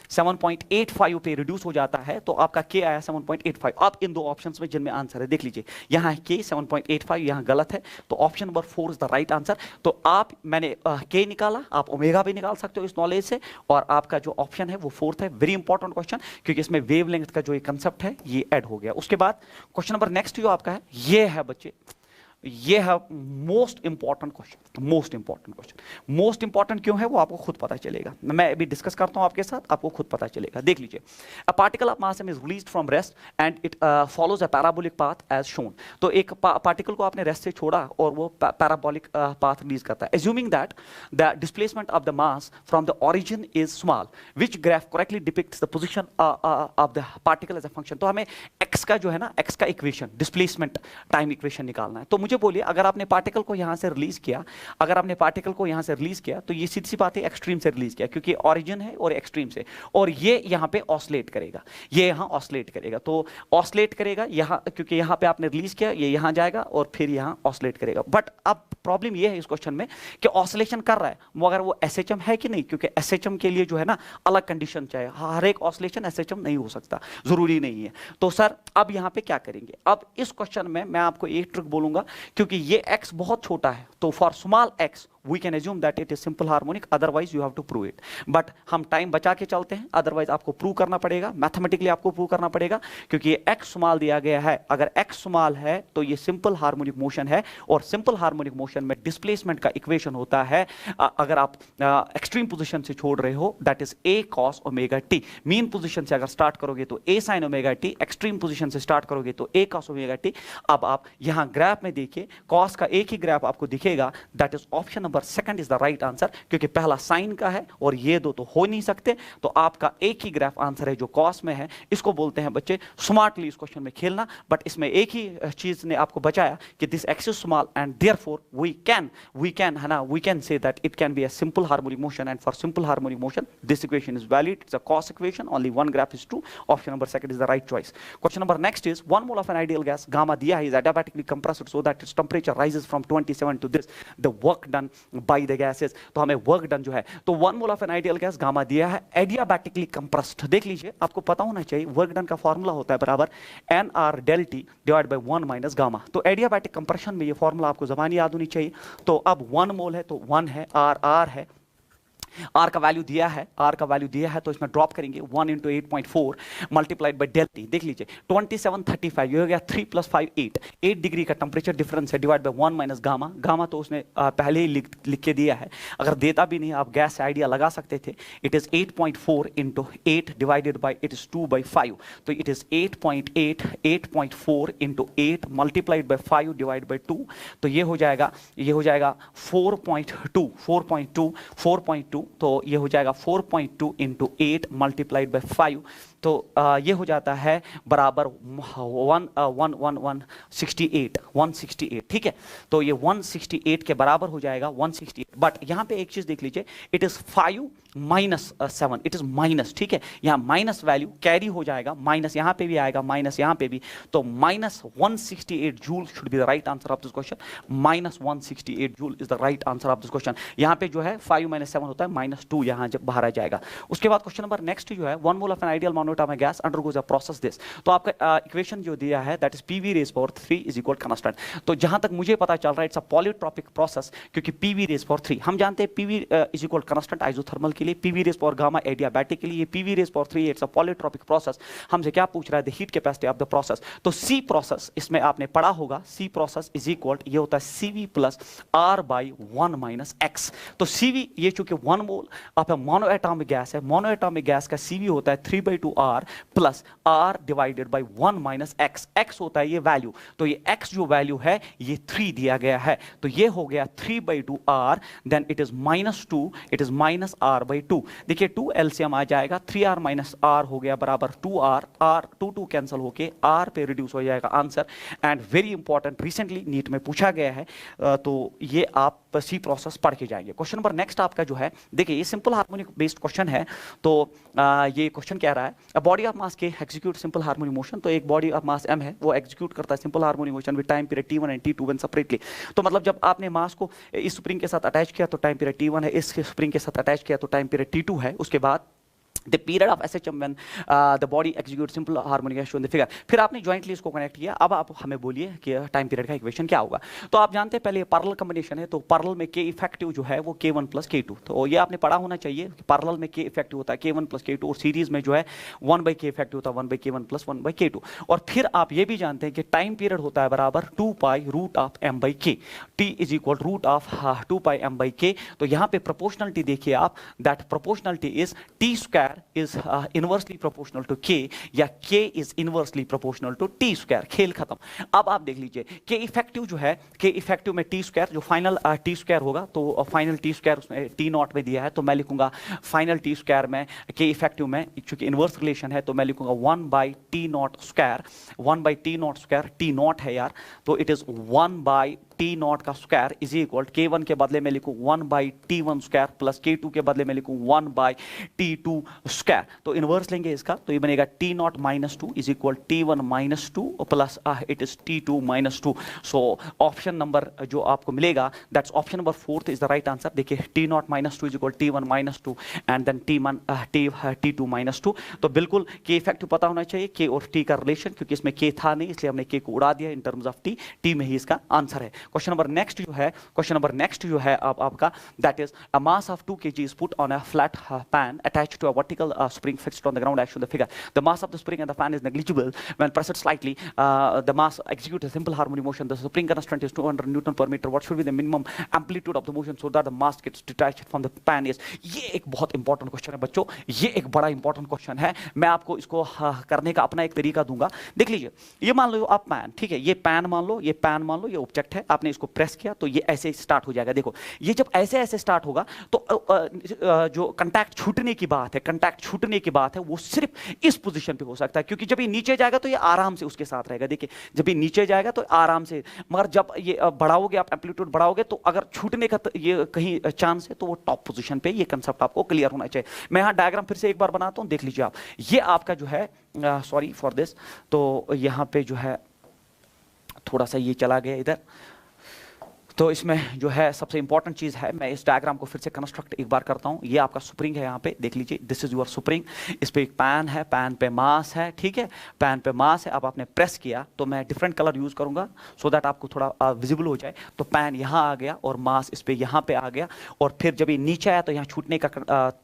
7.85 पे रिड्यूस हो जाता है, तो आपका k आया 7.85। आप इन दो ऑप्शंस में जिनमें आंसर है देख लीजिए, यहाँ k 7.85, यहाँ गलत है, तो option number 4 is the right answer. तो मैंने k निकाला, आप ओमेगा भी निकाल सकते हो इस नॉलेज से, और आपका जो ऑप्शन है वो फोर्थ है। वेरी इंपॉर्टेंट क्वेश्चन, क्योंकि इसमें वेवलेंथ का जो कंसेप्ट है ये ऐड हो गया। उसके बाद क्वेश्चन नंबर नेक्स्ट जो आपका है, ये है बच्चे, ये है most important question. Most important क्यों है वो आपको खुद पता चलेगा, मैं अभी डिस्कस करता हूं आपके साथ, आपको खुद पता चलेगा। देख लीजिए, a particle of mass m is released from rest and it follows a parabolic path as shown. तो एक पार्टिकल को आपने रेस्ट से छोड़ा और वो पैराबोलिक पाथ रिलीज करता है। Assuming that the displacement of the mass from the origin is small, which graph correctly depicts the position of the particle as a function. तो हमें x का जो है ना, x का इक्वेशन, डिस्प्लेसमेंट टाइम इक्वेशन निकालना है। तो मुझे बोलिए, अगर आपने पार्टिकल को यहां से रिलीज किया, तो ये सीधी सी बात है एक्सट्रीम से रिलीज किया, क्योंकि ओरिजिन है और एक्सट्रीम से, और ये यहां पे ऑसिलेट करेगा, ये यहां ऑसिलेट करेगा। तो ऑसिलेट करेगा यहां, क्योंकि यहां पे आपने रिलीज किया, ये यहां जाएगा और फिर यहां ऑसिलेट करेगा। बट अब प्रॉब्लम ये है इस क्वेश्चन में कि ऑसिलेशन कर रहा है, मगर वो एसएचएम है कि नहीं, क्योंकि एसएचएम के लिए जो है ना अलग कंडीशन चाहिए, हर एक ऑसिलेशन एसएचएम नहीं हो सकता, जरूरी नहीं है। तो सर अब यहां पे क्या करेंगे? अब इस क्वेश्चन में मैं आपको एक ट्रिक बोलूंगा, क्योंकि ये x बहुत छोटा है, तो for small x we can assume that it is simple harmonic, otherwise you have to prove it। but हम टाइम बचा के चलते हैं, अदरवाइज आपको प्रूव करना पड़ेगा, मैथमेटिकली आपको प्रूव करना पड़ेगा, क्योंकि ये x स्मॉल दिया गया है। अगर x स्मॉल है तो ये सिंपल हार्मोनिक मोशन है, और सिंपल हार्मोनिक मोशन में डिस्प्लेसमेंट का इक्वेशन होता है, अगर आप एक्सट्रीम पोजीशन से छोड़ रहे हो, that is a cos omega t। Mean position से अगर स्टार्ट करोगे तो a sin omega t, extreme position से स्टार्ट करोगे तो a cos ओमेगा t। अब आप यहां ग्राफ में देखिए, cos का एक ही ग्राफ आपको दिखेगा, that is option number second is the right answer, क्योंकि पहला साइन का है और ये दो तो हो नहीं सकते। तो आपका एक ही ग्राफ आंसर है जो कॉस में है। इसको बोलते हैं बच्चे स्मार्टली इस क्वेश्चन में खेलना, बट इसमें एक ही चीज ने आपको बचाया कि this x is small and therefore we can है ना, we can say that it can be a simple harmonic motion, and for simple harmonic motion this equation is valid, it's a cos equation, only one graph is true, option number second is the right choice. Question number next is 1 mole of an ideal gas gamma दिया है, is adiabatically compressed so that its temperature rises from 27 to this, the work done by the gas is। तो हमें work done जो है, तो 1 mole of an ideal gas gamma दिया है, adiabatically compressed. देख लीजिए, आपको पता होना चाहिए वर्क डन का फॉर्मूला होता है बराबर nr del t divide by 1 minus gamma. तो एडियाबैटिक कंप्रेशन में ये फॉर्मूला आपको जबानी याद होनी चाहिए। तो अब 1 मोल है तो 1 है, r है, R का वैल्यू दिया है, तो इसमें ड्रॉप करेंगे 1 into 8.4 multiplied by del t. देख लीजिए 2735, ये हो गया 3 + 5 8 डिग्री का टेम्परेचर डिफरेंस है, डिवाइड बाय 1 माइनस गामा तो उसने पहले ही लिख के दिया है, अगर देता भी नहीं आप गैस से आइडिया लगा सकते थे। It is 8.4 into 8 divided by it is 2/5, तो it is 8.4 into 8 multiplied by 5 divide by 2, तो ये हो जाएगा 4.2, तो ये हो जाएगा 4.2 into 8 मल्टीप्लाइड बाय 5, तो ये हो जाता है बराबर 168, ठीक है। तो ये 168 के बराबर हो जाएगा 168, बट यहां पे एक चीज देख लीजिए, it is 5 minus 7, it is minus, ठीक है। यहां माइनस वैल्यू कैरी हो जाएगा, माइनस यहां पे भी आएगा, माइनस यहां पे भी, तो minus 168 joule should be the right answer of this question. Minus 168 joule is the right answer of this question. यहां पे जो है 5 माइनस 7 होता है -2, यहां जब बाहर आ जाएगा। उसके बाद क्वेश्चन नंबर नेक्स्ट जो है, 1 mole of an ideal monoatomic gas undergoes a process this. तो आपका इक्वेशन जो दिया है that is PV raise power 3 is equal constant. तो जहां तक मुझे पता चल रहा है इट्स अ पॉलीट्रॉपिक प्रोसेस, क्योंकि पीवी रेज पावर 3 हम जानते हैं PV is equal constant isothermal के लिए, PV raise power gamma adiabatic के लिए, PV raise power 3 it's a polytropic process. हमसे क्या पूछ रहा है, the heat capacity of the process. तो सी प्रोसेस इसमें आपने पढ़ा होगा, सी प्रोसेस इज इक्वल ये होता है CV plus R by 1 minus x. तो सीवी ये चूंकि 1 mole of monoatomic gas है, मोनो एटॉमिक गैस का सीवी होता है 3/2 R plus R divided by 1 minus x. X होता है ये वैल्यू, तो ये एक्स जो वैल्यू है ये 3 दिया गया है, तो ये हो गया 3/2 R, then it is -2, it is minus R by 2। देखिए 2 एलसीएम आ जाएगा, 3r माइनस आर हो गया बराबर 2r, आर 2 कैंसिल होके आर पे रिड्यूस हो जाएगा answer. And very important, recently NEET में पूछा गया है, तो ये आप सी प्रोसेस पढ़ के जाएंगे। क्वेश्चन नंबर नेक्स्ट आपका जो है, देखिए ये सिंपल हार्मोनिक बेस्ड क्वेश्चन है। तो ये क्वेश्चन कह रहा है अ बॉडी ऑफ मास के एग्जीक्यूट सिंपल हार्मोनिक मोशन। तो एक बॉडी ऑफ मास m है, वो एग्जीक्यूट करता है simple harmonic motion with time period t1 and t2 when separately. तो मतलब जब आपने मास को इस स्प्रिंग के साथ अटैच किया तो टाइम पीरियड t1 है, इस स्प्रिंग के साथ अटैच किया तो टाइम पीरियड t2 है। उसके बाद the period of SHM when the body executes simple harmonic as shown in the figure। फिर आपने jointly इसको कनेक्ट किया। अब आप हमें बोलिए कि टाइम पीरियड का इक्वेशन क्या होगा। तो आप जानते हैं पहले पैरेलल कॉम्बिनेशन है, तो पैरेलल में के इफेक्टिव जो है वो k1 प्लस k2, तो ये आपने पढ़ा होना चाहिए कि पैरेलल में के इफेक्टिव होता है k1 प्लस k2, और सीरीज में जो है 1/k इफेक्टिव होता है 1/k1 प्लस 1/k2। और फिर आप ये भी जानते हैं कि टाइम पीरियड होता है बराबर 2π root of m/k, t is equal root of 2π m/k। तो यहाँ पे प्रोपोर्शनलिटी देखिए आप, that proportionality is t square is inversely proportional to k, या k is inversely proportional to t square. खेल खत्म। अब आप देख लीजिए k इफेक्टिव जो है, k इफेक्टिव में t स्क्वायर जो फाइनल t स्क्वायर होगा, तो फाइनल t स्क्वायर उसमें t नॉट में दिया है, तो मैं लिखूंगा फाइनल t स्क्वायर में k इफेक्टिव में, चूंकि इनवर्स रिलेशन है तो मैं लिखूंगा 1/t not square, 1/t not square, t not है यार, तो इट इज 1/t नॉट का स्क्वायर इज इक्वल k1 के बदले में लिखूं 1/t1 स्क्वायर प्लस k2 के बदले में लिखूं 1/t2 स्क्वायर। तो इनवर्स लेंगे इसका, तो ये बनेगा t naught -2 is equal t1 -2 plus it is t2 -2। So option number जो आपको मिलेगा that's option number 4 is the right answer. देखिए t naught -2 is equal t1 -2 and then t2 -2। तो बिल्कुल k इफेक्टिव पता होना चाहिए, k और t का रिलेशन, क्योंकि इसमें k था नहीं इसलिए हमने k को उड़ा दिया इन टर्म्स ऑफ t में ही इसका आंसर है। क्वेश्चन नंबर नेक्स्ट जो है, क्वेश्चन नंबर नेक्स्ट जो है आपका that is a mass of 2 kg is put on a flat pan attached to a vertical spring fixed on the ground as shown in the figure. The mass of the spring and the fan is negligible when pressed slightly. The mass executes a simple harmonic motion. The spring constant is 200 Newton per meter. What should be the minimum amplitude of the motion so that the mass gets detached from the pan is? ये एक बहुत important question है बच्चों, ये एक बड़ा important question है। मैं आपको इसको करने का अपना एक तरीका दूंगा। देख लीजिए, ये मान लो आप पैन, ठीक है, ये पैन मान लो, ये पैन मान लो, ये ऑब्जेक्ट है, आपने इसको प्रेस किया तो ये ऐसे स्टार्ट हो जाएगा। देखो ये जब ऐसे ऐसे स्टार्ट होगा तो जो कंटैक्ट छूटने की बात है, कंटैक्ट छूटने की बात है वो सिर्फ इस पोजीशन पे हो सकता है, क्योंकि जब ये नीचे जाएगा तो ये आराम से उसके साथ रहेगा। देखिए जब ये नीचे जाएगा तो आराम से, मगर जब ये बढ़ाओगे आप एम्पलीट्यूड बढ़ाओगे तो अगर छूटने का ये कहीं चांस है तो वो टॉप पोजीशन पे, ये कंसेप्ट आपको क्लियर होना चाहिए। मैं यहाँ डायग्राम फिर से एक बार बनाता हूँ, देख लीजिए आप। ये आपका जो है, सॉरी फॉर दिस, तो यहाँ पे जो है थोड़ा सा ये चला गया इधर, तो इसमें जो है सबसे इंपॉर्टेंट चीज है, मैं इस डायग्राम को फिर से कंस्ट्रक्ट एक बार करता हूं। ये आपका स्प्रिंग है, यहाँ पे देख लीजिए, दिस इज योर स्प्रिंग। इस पे एक पैन है, पैन पे मास है, ठीक है, पैन पे मास है। अब आपने प्रेस किया तो मैं डिफरेंट कलर यूज करूंगा सो दैट आपको थोड़ा विजिबल हो जाए। तो पैन यहाँ आ गया और मास इस पे यहाँ पे आ गया, और फिर जब ये नीचे आया तो यहाँ छूटने का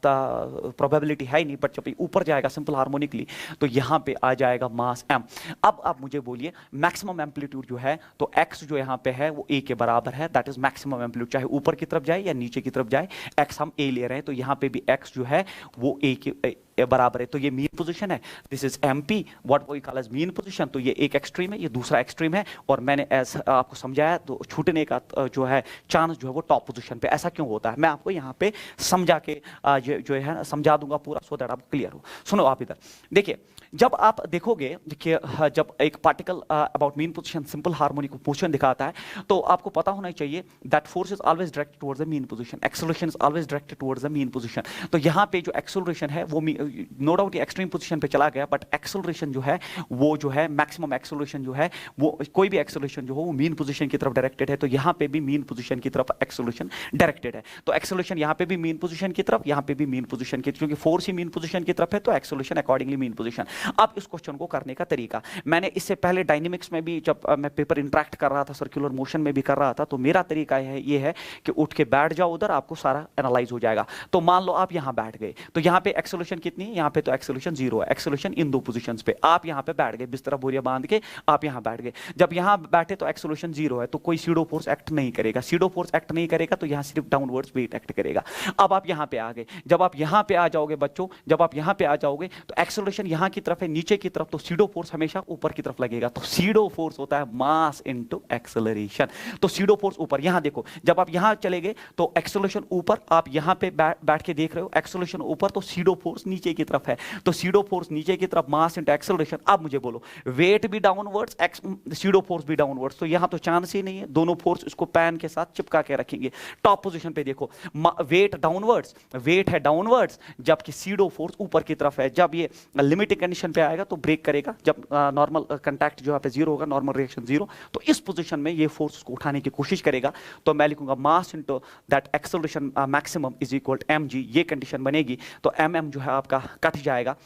प्रोबेबिलिटी है ही नहीं, बट जब ये ऊपर जाएगा सिंपल हार्मोनिकली तो यहाँ पे आ जाएगा मास m। अब आप मुझे बोलिए मैक्सिमम एम्पलीट्यूड जो है, तो x जो यहाँ पे है वो a के बराबर है, दैट इज मैक्सिमम एम्पलीट्यूड, चाहे ऊपर की तरफ जाए या नीचे की तरफ जाए, x हम a ले रहे हैं, तो यहाँ पे भी x जो है वो a बराबर है, तो ये मीन पोजीशन है, this is MP what we call as mean position. तो ये एक एक्सट्रीम है, ये दूसरा एक्सट्रीम है, और मैंने आपको समझाया तो छूटने का जो है चांस जो है वो टॉप पोजीशन पे। ऐसा क्यों होता है मैं आपको यहाँ पे समझा के जो है समझा दूंगा पूरा, सो दैट आप क्लियर हो। सुनो आप इधर देखिए, जब आप देखोगे, देखिए जब एक particle about mean position simple harmonic motion दिखाता है तो आपको पता होना चाहिए that force is always directed towards the mean position, acceleration is always directed towards the mean position. तो यहाँ पे जो एक्सेलरेशन है वो नो डाउट ये एक्सट्रीम पोजीशन पे चला गया, बट एक्सेलरेशन जो है वो जो है मैक्सिमम एक्सेलरेशन जो है वो कोई भी एक्सेलरेशन जो हो वो मीन पोजीशन की तरफ डायरेक्टेड है। तो यहाँ पे भी मीन पोजीशन की तरफ एक्सेलरेशन डायरेक्टेड है, तो एक्सेलरेशन यहाँ पे भी मीन पोजीशन की तरफ, यहाँ पे भी मीन पोजीशन की, क्योंकि फोर्स ही मीन पोजीशन की तरफ है तो एक्सेलरेशन अकॉर्डिंगली मीन पोजीशन। अब इस क्वेश्चन को करने का तरीका, मैंने इससे पहले डायनेमिक्स में भी जब मैं पेपर इंटरेक्ट कर रहा था, सर्कुलर मोशन में भी कर रहा था, तो मेरा तरीका है ये है कि उठ के बैठ जाओ उधर, आपको सारा एनालाइज हो जाएगा। तो मान लो आप यहां बैठ गए, तो यहां पे एक्सेलरेशन कितनी है, यहां पे तो एक्सेलरेशन 0 है, एक्सेलरेशन इन दो पोजीशंस पे। आप यहां पे बैठ गए, बिस्तर बोरिया बांध के आप यहां बैठ गए, जब यहां बैठे तो एक्सेलरेशन 0 है, तो कोई सीडो फोर्स एक्ट नहीं करेगा, सीडो फोर्स एक्ट नहीं करेगा तो यहां सिर्फ डाउनवर्ड्स वेट एक्ट करेगा। अब आप यहां पे आ गए, जब आप यहां पे आ जाओगे बच्चों, जब आप यहां पे आ जाओगे तो एक्सेलरेशन यहां की तरफ है, नीचे की तरफ, तो सीडो फोर्स हमेशा ऊपर की तरफ लगेगा। तो सीडो फोर्स होता है मास इनटू एक्सेलरेशन, तो सीडो फोर्स ऊपर। यहां देखो, जब आप यहां चले गए तो एक्सेलरेशन ऊपर, आप यहां पे बैठ के देख रहे हो एक्सेलरेशन ऊपर, तो सीडो फोर्स नीचे की तरफ है, तो सीडो फोर्स नीचे की तरफ, मास इनटू एक्सेलरेशन। अब मुझे बोलो, वेट भी डाउनवर्ड्स, सीडो फोर्स भी डाउनवर्ड्स, तो यहां तो चांस ही नहीं है, दोनों फोर्स इसको पैन के साथ चिपका के रखेंगे। टॉप पोजीशन पे देखो, वेट डाउनवर्ड्स, वेट है डाउनवर्ड्स, जबकि सीडो फोर्स ऊपर की तरफ है। जब ये लिमिटिंग कंडीशन पे आएगा तो ब्रेक करेगा, जब नॉर्मल कांटेक्ट जो है पे 0 होगा, नॉर्मल रिएक्शन 0, तो इस पोजीशन में ये फोर्स को उठाने की कोशिश करेगा। तो मैं लिखूंगा mass into that acceleration maximum is equal mg, ये कंडीशन बनेगी, तो mm जो है आपका कट जाएगा।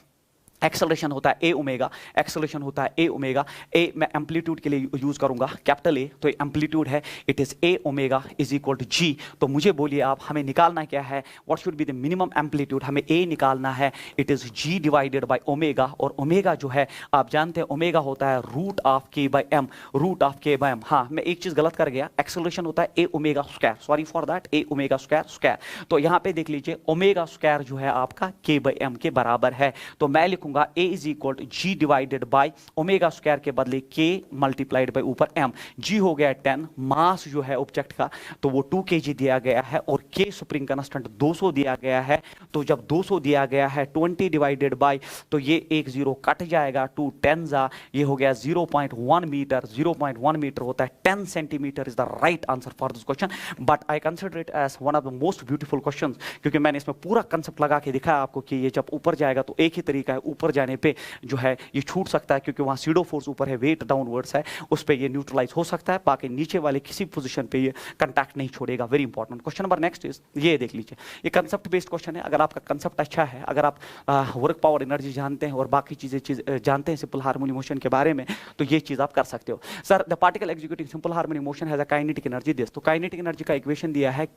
एक्सेलरेशन होता है ए ओमेगा, एक्सेलरेशन होता है ए ओमेगा, ए मैं एम्पलीट्यूड के लिए यूज करूंगा कैपिटल ए, तो एम्पलीट्यूड है it is A omega is equal to G. तो मुझे बोलिए आप, हमें निकालना क्या है, what should be the minimum amplitude, हमें ए निकालना है, it is G divided by omega, और ओमेगा जो है आप जानते हैं ओमेगा होता है root of K by M, root of K by M. हाँ मैं एक चीज गलत कर गया, एक्सेलरेशन होता है A omega square, sorry for that, A omega square square, तो यहां पे देख लीजिए ओमेगा स्क्वायर जो है आपका के बाय एम के बराबर है, तो मैं लिखूंगा A is equal to G divided by omega square के बदले K मल्टीप्लाइड बाय ऊपर M। G हो गया 10, मास जो है ऑब्जेक्ट का तो वो 2 kg दिया गया है, और K स्प्रिंग कांस्टेंट 200 दिया गया है। तो जब 200 दिया गया है 20 डिवाइडेड बाय, तो ये एक जीरो कट जाएगा, 2 10 जा, ये हो गया 0.1 मीटर, 0.1 मीटर होता है 10 centimetre is the right answer for this question. But I consider it as one of the most beautiful questions, क्योंकि मैंने इसमें पूरा कंसेप्ट लगा के दिखाया आपको कि ये जब ऊपर जाएगा तो एक ही तरीका है, ऊपर जाने पे जो है ये छूट सकता है, क्योंकि वहां सीडो फोर्स ऊपर है, वेट डाउनवर्ड्स है, उस पे ये न्यूट्रलाइज हो सकता है, बाकी नीचे वाले किसी पोजीशन पे ये कांटेक्ट नहीं छोड़ेगा। Very important question number next is, ये देख लीजिए, ये कंसेप्ट बेस्ड क्वेश्चन है। अगर आपका कंसेप्ट अच्छा है, अगर आप वर्क पावर एनर्जी जानते हैं और बाकी चीजें जानते हैं सिंपल हार्मोनिक मोशन के बारे में, तो ये चीज आप कर सकते हो। Sir the particle executing simple harmonic motion has a kinetic energy this, तो काइनेटिक एनर्जी का इक्वेशन दिया है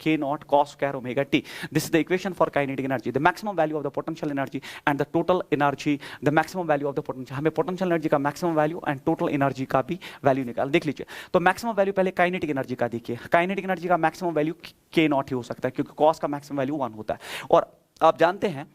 k naught cos square omega t. This is the equation for kinetic energy. The maximum value of the potential energy and the total energy, the maximum value of the potential. हमें potential energy का maximum value and total energy का भी value निकाल, देख लीजिए। तो maximum value पहले kinetic energy का देखिए, kinetic energy का maximum value k naught ही हो सकता है, क्योंकि cos का maximum value 1 होता है। और आप जानते हैं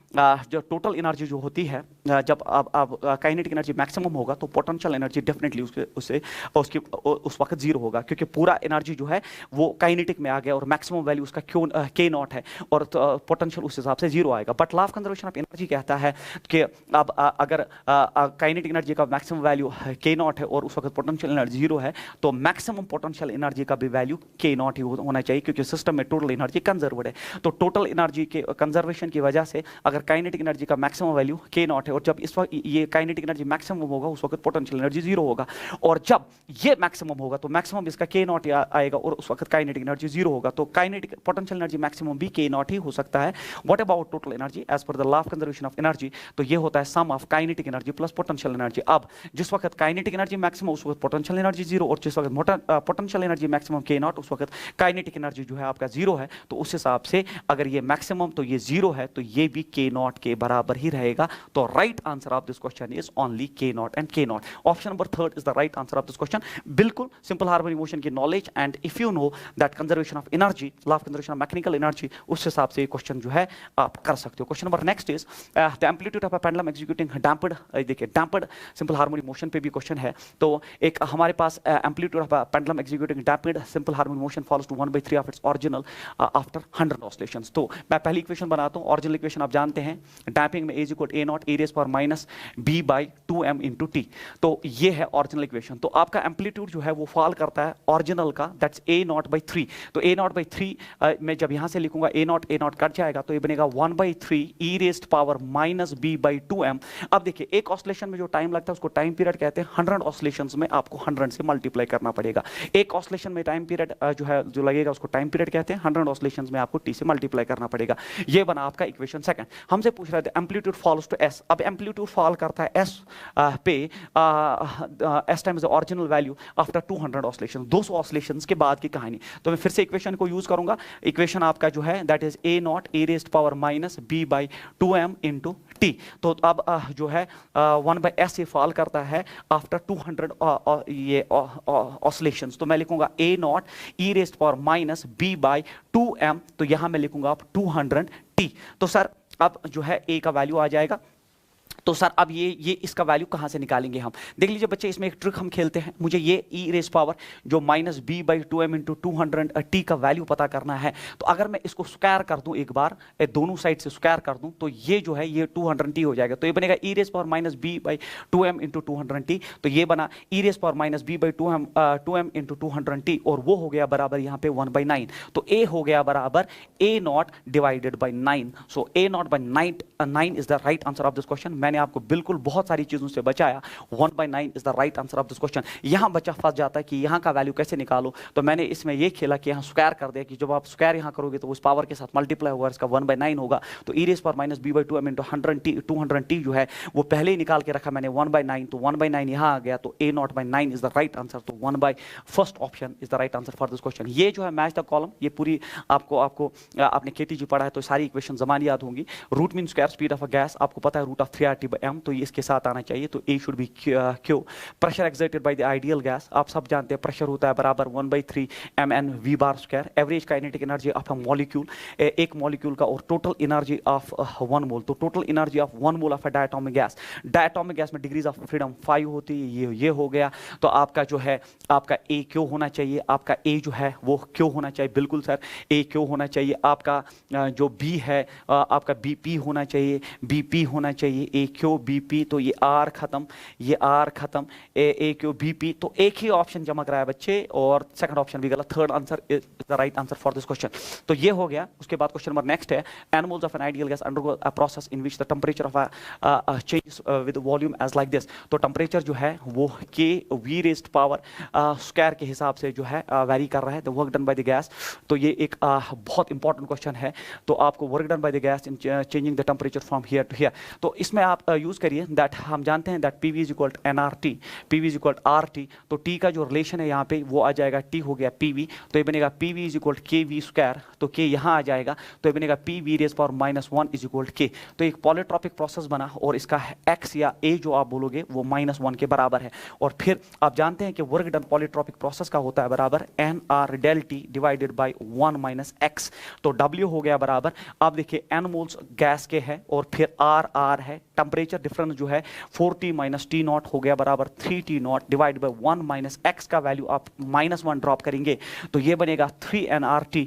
जो टोटल एनर्जी जो होती है, जब आप काइनेटिक एनर्जी मैक्सिमम होगा तो पोटेंशियल एनर्जी डेफिनेटली उसकी उस वक्त 0 होगा, क्योंकि पूरा एनर्जी जो है वो काइनेटिक में आ गया और मैक्सिमम वैल्यू उसका के नॉट है, और पोटेंशियल उस हिसाब से 0 आएगा। But law of conservation of energy कहता है कि अब अगर काइनेटिक एनर्जी का मैक्सिमम वैल्यू के नॉट है और उस वक्त पोटेंशियल एनर्जी 0 है, तो मैक्सिमम पोटेंशियल एनर्जी का भी वैल्यू के नॉट ही होना चाहिए, क्योंकि सिस्टम में टोटल एनर्जी कंजर्व्ड है। तो टोटल एनर्जी के कंजर्वेशन की वजह से अगर काइनेटिक एनर्जी का मैक्सिमम वैल्यू के नॉट है, और जब इस वक्त ये काइनेटिक एनर्जी मैक्सिमम होगा उस वक्त पोटेंशियल एनर्जी 0 होगा, और जब ये मैक्सिमम होगा तो मैक्सिमम इसका के नॉट आएगा और उस वक्त काइनेटिक एनर्जी 0 होगा, तो काइनेटिक पोटेंशियल एनर्जी मैक्सिमम भी के नॉट ही हो सकता है। What about total energy as per the law of conservation of energy, तो ये होता है sum of kinetic energy plus potential energy. अब जिस वक्त काइनेटिक एनर्जी मैक्सिमम उस वक्त पोटेंशियल एनर्जी 0, और जिस वक्त पोटेंशियल एनर्जी मैक्सिमम के नॉट उस वक्त काइनेटिक एनर्जी जो है आपका 0 है, तो उस हिसाब से अगर ये मैक्सिमम तो ये 0 है, तो ये भी के के नॉट के बराबर ही रहेगा। तो right answer of this question is only के नॉट एंड के not. Option number third is the right answer of this question. बिल्कुल सिंपल हार्मोनिक मोशन की knowledge and if you know that conservation of energy, law of conservation of mechanical energy, उस हिसाब से ये question जो है आप कर सकते हो। Question number next is the amplitude of a pendulum executing damped, देखिए डैम्प्ड सिंपल हार्मोनिक मोशन पे भी क्वेश्चन है। तो एक हमारे पास amplitude of a pendulum executing damped simple harmonic motion follows to 1/3 of its original after 100 oscillations. तो मैं पहली इक्वेशन बनाता हूं। ओरिजिनल इक्वेशन आप जानते हैं, डैम्पिंग में A equal A0 e raised power minus B/2m into t। तो ये है ओरिजिनल इक्वेशन। तो आपका एम्पलीट्यूड जो है वो फॉल करता है ओरिजिनल का, दैट्स A0/3। तो A0/3 मैं जब यहां से लिखूंगा A0 कट जाएगा तो ये बनेगा 1/3 e raised power minus B/2m। अब देखिए एक ऑसिलेशन में जो टाइम लगता है उसको टाइम पीरियड कहते हैं। 100 ऑसिलेशंस में आपको 100 से मल्टीप्लाई करना पड़ेगा। एक ऑसिलेशन में टाइम पीरियड जो है जो लगेगा उसको टाइम पीरियड कहते हैं। 100 ऑसिलेशंस में आपको t से मल्टीप्लाई करना पड़ेगा। ये बना आपका इक्वेशन सेकंड। हमसे पूछ रहे थे एम्पलीट्यूड फॉलोज टू s। अब एम्पलीट्यूड फॉल करता है s पे s times the original value after 200 oscillation, 200 oscillations के बाद की कहानी। तो मैं फिर से इक्वेशन को यूज करूंगा। इक्वेशन आपका जो है that is A0 e raised power minus B/2m into t। तो अब जो है 1/s ये फॉल करता है आफ्टर 200 ये ऑसिलेशंस। तो मैं लिखूंगा A0 e raised power minus B/2m। तो यहां मैं लिखूंगा आप 200t। तो सर अब जो है a का वैल्यू आ जाएगा। तो सर अब ये इसका वैल्यू कहां से निकालेंगे हम? देख लीजिए बच्चे, इसमें एक ट्रिक हम खेलते हैं। मुझे ये e रेज पावर जो माइनस B/2m इंटू 200t का वैल्यू पता करना है। तो अगर मैं इसको स्क्वायर कर दूं एक बार, दोनों साइड से स्क्वायर कर दूं, तो ये जो है ये 200t हो जाएगा। तो ये बनेगा e raise power minus B/2m into 200t। तो ये बना e raise power minus B/2m into 200t, और वो हो गया बराबर यहाँ पे 1/9। तो a हो गया बराबर A0 divided by 9। So A0/9 is the right answer of this question. मैंने आपको बिल्कुल बहुत सारी चीजों से बचाया। 1/9 is the right answer of this question. यहां बच्चा फंस जाता है कि यहां का वैल्यू कैसे निकालो। तो मैंने इसमें यह खेला कि यहां स्क्वायर कर दिया कि जब आप स्क्वायर यहां करोगे तो उस पावर के साथ मल्टीप्लाई होगा, इसका 1/9 होगा। तो e rays power minus B/2m into 200t जो है वो पहले ही निकाल के रखा मैंने 1/9। तो 1/9 यहां आ गया। तो A0/9 is the right answer. तो first option is the right answer for this question. ये जो है मैच द कॉलम, ये पूरी आपको आपने KTG पढ़ा है तो सारी इक्वेशन जमान याद होंगी। Root mean square speed of a gas, आपको पता है रूट ऑफ 3RT/m, तो ये इसके साथ आना चाहिए। तो A should B Q। Pressure exerted by the ideal gas, आप सब जानते हैं प्रेशर होता है बराबर 1/3 mn v bar square. Average kinetic energy of a molecule, एक मॉलिक्यूल का, और टोटल एनर्जी ऑफ 1 मोल। तो total energy of 1 mole of a diatomic gas, diatomic gas में डिग्रीज ऑफ फ्रीडम 5 होती है। ये हो गया। तो आपका जो है आपका A क्यों होना चाहिए, आपका A जो है वो क्यों होना चाहिए? बिल्कुल सर, A क्यों होना चाहिए। आपका जो B है आपका BP होना चाहिए, BP होना चाहिए। A क्यों BP, तो ये R खत्म, ये R खत्म, A क्यों BP। तो एक ही ऑप्शन चमक रहा है बच्चे, और सेकंड ऑप्शन भी गलत। Third answer is the right answer for this question. तो ये हो गया। उसके बाद क्वेश्चन नंबर नेक्स्ट है, n moles of an ideal gas undergo a process in which the temperature of changes with volume as like this. तो temperature जो है वो K V raised power square के हिसाब से जो है वेरी कर रहा है। The work done by the gas. तो ये एक बहुत इंपॉर्टेंट क्वेश्चन है। तो आपको work done by the gas in changing the temperature from here to here. तो इसमें आप यूज करिए दैट, हम जानते हैं that PV is equal to NRT, PV is equal to RT। तो T का जो रिलेशन है यहाँ पे वो आ जाएगा, T हो गया PV। तो ये बनेगा PV is equal to KV square. तो K यहाँ आ जाएगा। तो ये बनेगा PV raise power minus 1 is equal to K। तो एक पॉलीट्रॉपिक प्रोसेस बना, और इसका X या A जो आप बोलोगे वो -1 के बराबर है। और फिर आप जानते हैं कि वर्क डन पॉलीट्रॉपिक प्रोसेस का होता है बराबर NR del T divided by 1 minus X। तो W हो गया बराबर, आप देखिए N मोल्स गैस के है और फिर R है। टेंपरेचर डिफरेंस जो है 4T माइनस T0 हो गया बराबर 3T0 divide by 1 minus X का वैल्यू आप -1 ड्रॉप करेंगे। तो ये बनेगा 3nRT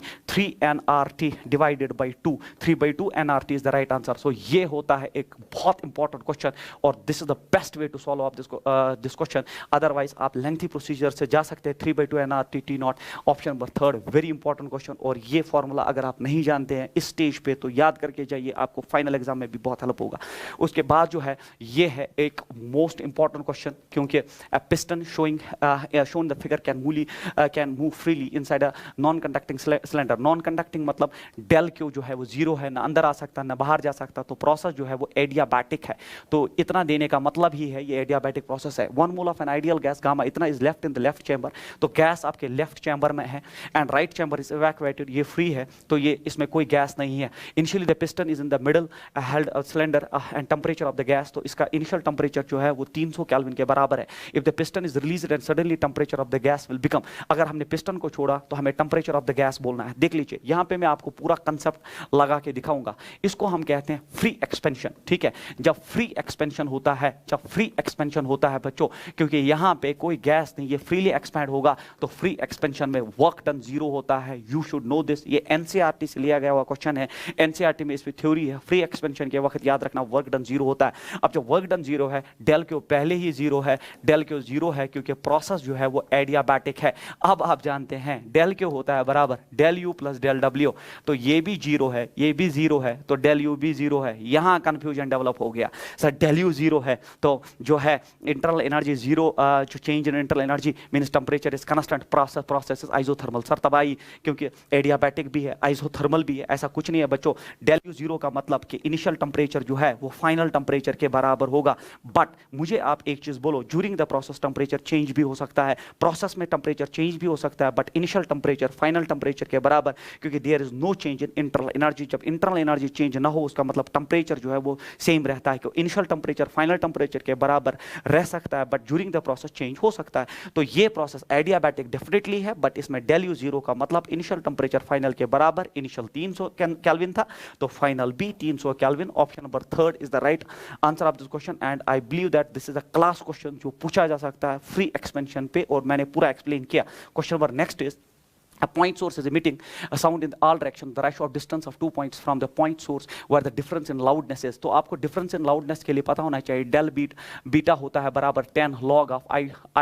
divided by 2, 3/2 nRT is the right answer. So ये होता है एक बहुत इंपॉर्टेंट क्वेश्चन, और this is the best way to solve of this question. Otherwise आप लेंथी प्रोसीजर से जा सकते हैं। 3/2 nRT T0 option number third, very important question. और ये फॉर्मूला अगर आप नहीं जानते हैं इस स्टेज पे तो याद करके जाइए, आपको फाइनल एग्जाम में भी बहुत हेल्प होगा। उसके बाद जो है ये है एक मोस्ट इंपॉर्टेंट क्वेश्चन, क्योंकि piston shown the figure can move freely inside a non conducting cylinder. Non conducting मतलब डेल क्यू जो है वो 0 है, ना अंदर आ सकता ना बाहर जा सकता। तो प्रोसेस जो है वो एडियाबैटिक है। तो इतना देने का मतलब ही है ये एडियाबैटिक प्रोसेस है। 1 mole of an ideal gas gamma इतना is left in the left chamber. तो गैस आपके लेफ्ट चैम्बर में है and right chamber is evacuated, ये फ्री है। तो ये इसमें कोई गैस नहीं है। Initially the piston is in the middle held cylinder and temperature of the gas, तो इसका इनिशियल टेम्परेचर जो है वो 300 केल्विन के बराबर है. If the piston is released and suddenly temperature of the gas will become, अगर हमने पिस्टन को छोड़ा तो हमें टेम्परेचर ऑफ द गैस बोलना है. देख लीजिए यहां पे मैं आपको पूरा कंसेप्ट लगा के दिखाऊंगा. इसको हम कहते हैं फ्री एक्सपेंशन. ठीक है, जब फ्री एक्सपेंशन होता है, जब फ्री एक्सपेंशन होता है बच्चों, क्योंकि यहां पे कोई गैस नहीं, ये फ्रीली एक्सपैंड होगा, तो फ्री एक्सपेंशन में वर्क डन जीरो होता है. You should no this. ये एनसीईआरटी से लिया गया हुआ क्वेश्चन है. एनसीईआरटी में इसमें थ्योरी है. फ्री एक्सपेंशन के वक्त याद रखना वर्क डन जीरो होता है. अब जब वर्क डन जीरो है, डेल क्यू पहले ही जीरो है, डेल क्यू जीरो है क्योंकि प्रोसेस जो है वो एडियाबैटिक है. अब आप जानते हैं डेल क्यू होता है बराबर del U plus del W, तो ये भी जीरो है, ये भी जीरो है, तो डेल यू भी जीरो है. यहां कंफ्यूजन डेवलप हो गया. सर डेल यू जीरो है तो जो है इंटरनल एनर्जी जीरो, जो change in internal energy means temperature is constant, process is isothermal. Sir तब आई क्योंकि एडियाबैटिक भी है, आइसोथर्मल भी है. ऐसा कुछ नहीं है बच्चों. डेल यू जीरो का मतलब कि इनिशियल टेंपरेचर जो है वो फाइनल टेंपरेचर के बराबर होगा. बट मुझे आप एक चीज बोलो, during the process temperature change भी हो सकता है, प्रोसेस में टेंपरेचर चेंज भी हो सकता है, but initial temperature final temperature के बराबर, क्योंकि there is no change in internal energy. जब इंटरनल एनर्जी चेंज ना हो उसका मतलब टेंपरेचर जो है वो सेम रहता है, क्योंकि इनिशियल टेंपरेचर फाइनल टेंपरेचर के बराबर रह सकता है, but during the process change हो सकता है. तो ये प्रोसेस एडियाबैटिक डेफिनेटली है, बट इसमें डेल यू जीरो का मतलब इनिशियल टेंपरेचर फाइनल के बराबर. इनिशियल 300 केल्विन था तो फाइनल भी 300 kelvin. Option number 3 is the right answer of this question and I believe that this is a class question जो पूछा जा सकता है फ्री एक्सपेंशन पे, और मैंने पूरा एक्सप्लेन किया. Question number next is a point source is emitting a sound in all directions. The ratio of distance of 2 points from the point source where the difference in loudness is. तो आपको difference in loudness के लिए पता होना चाहिए del beta होता है बराबर 10 log of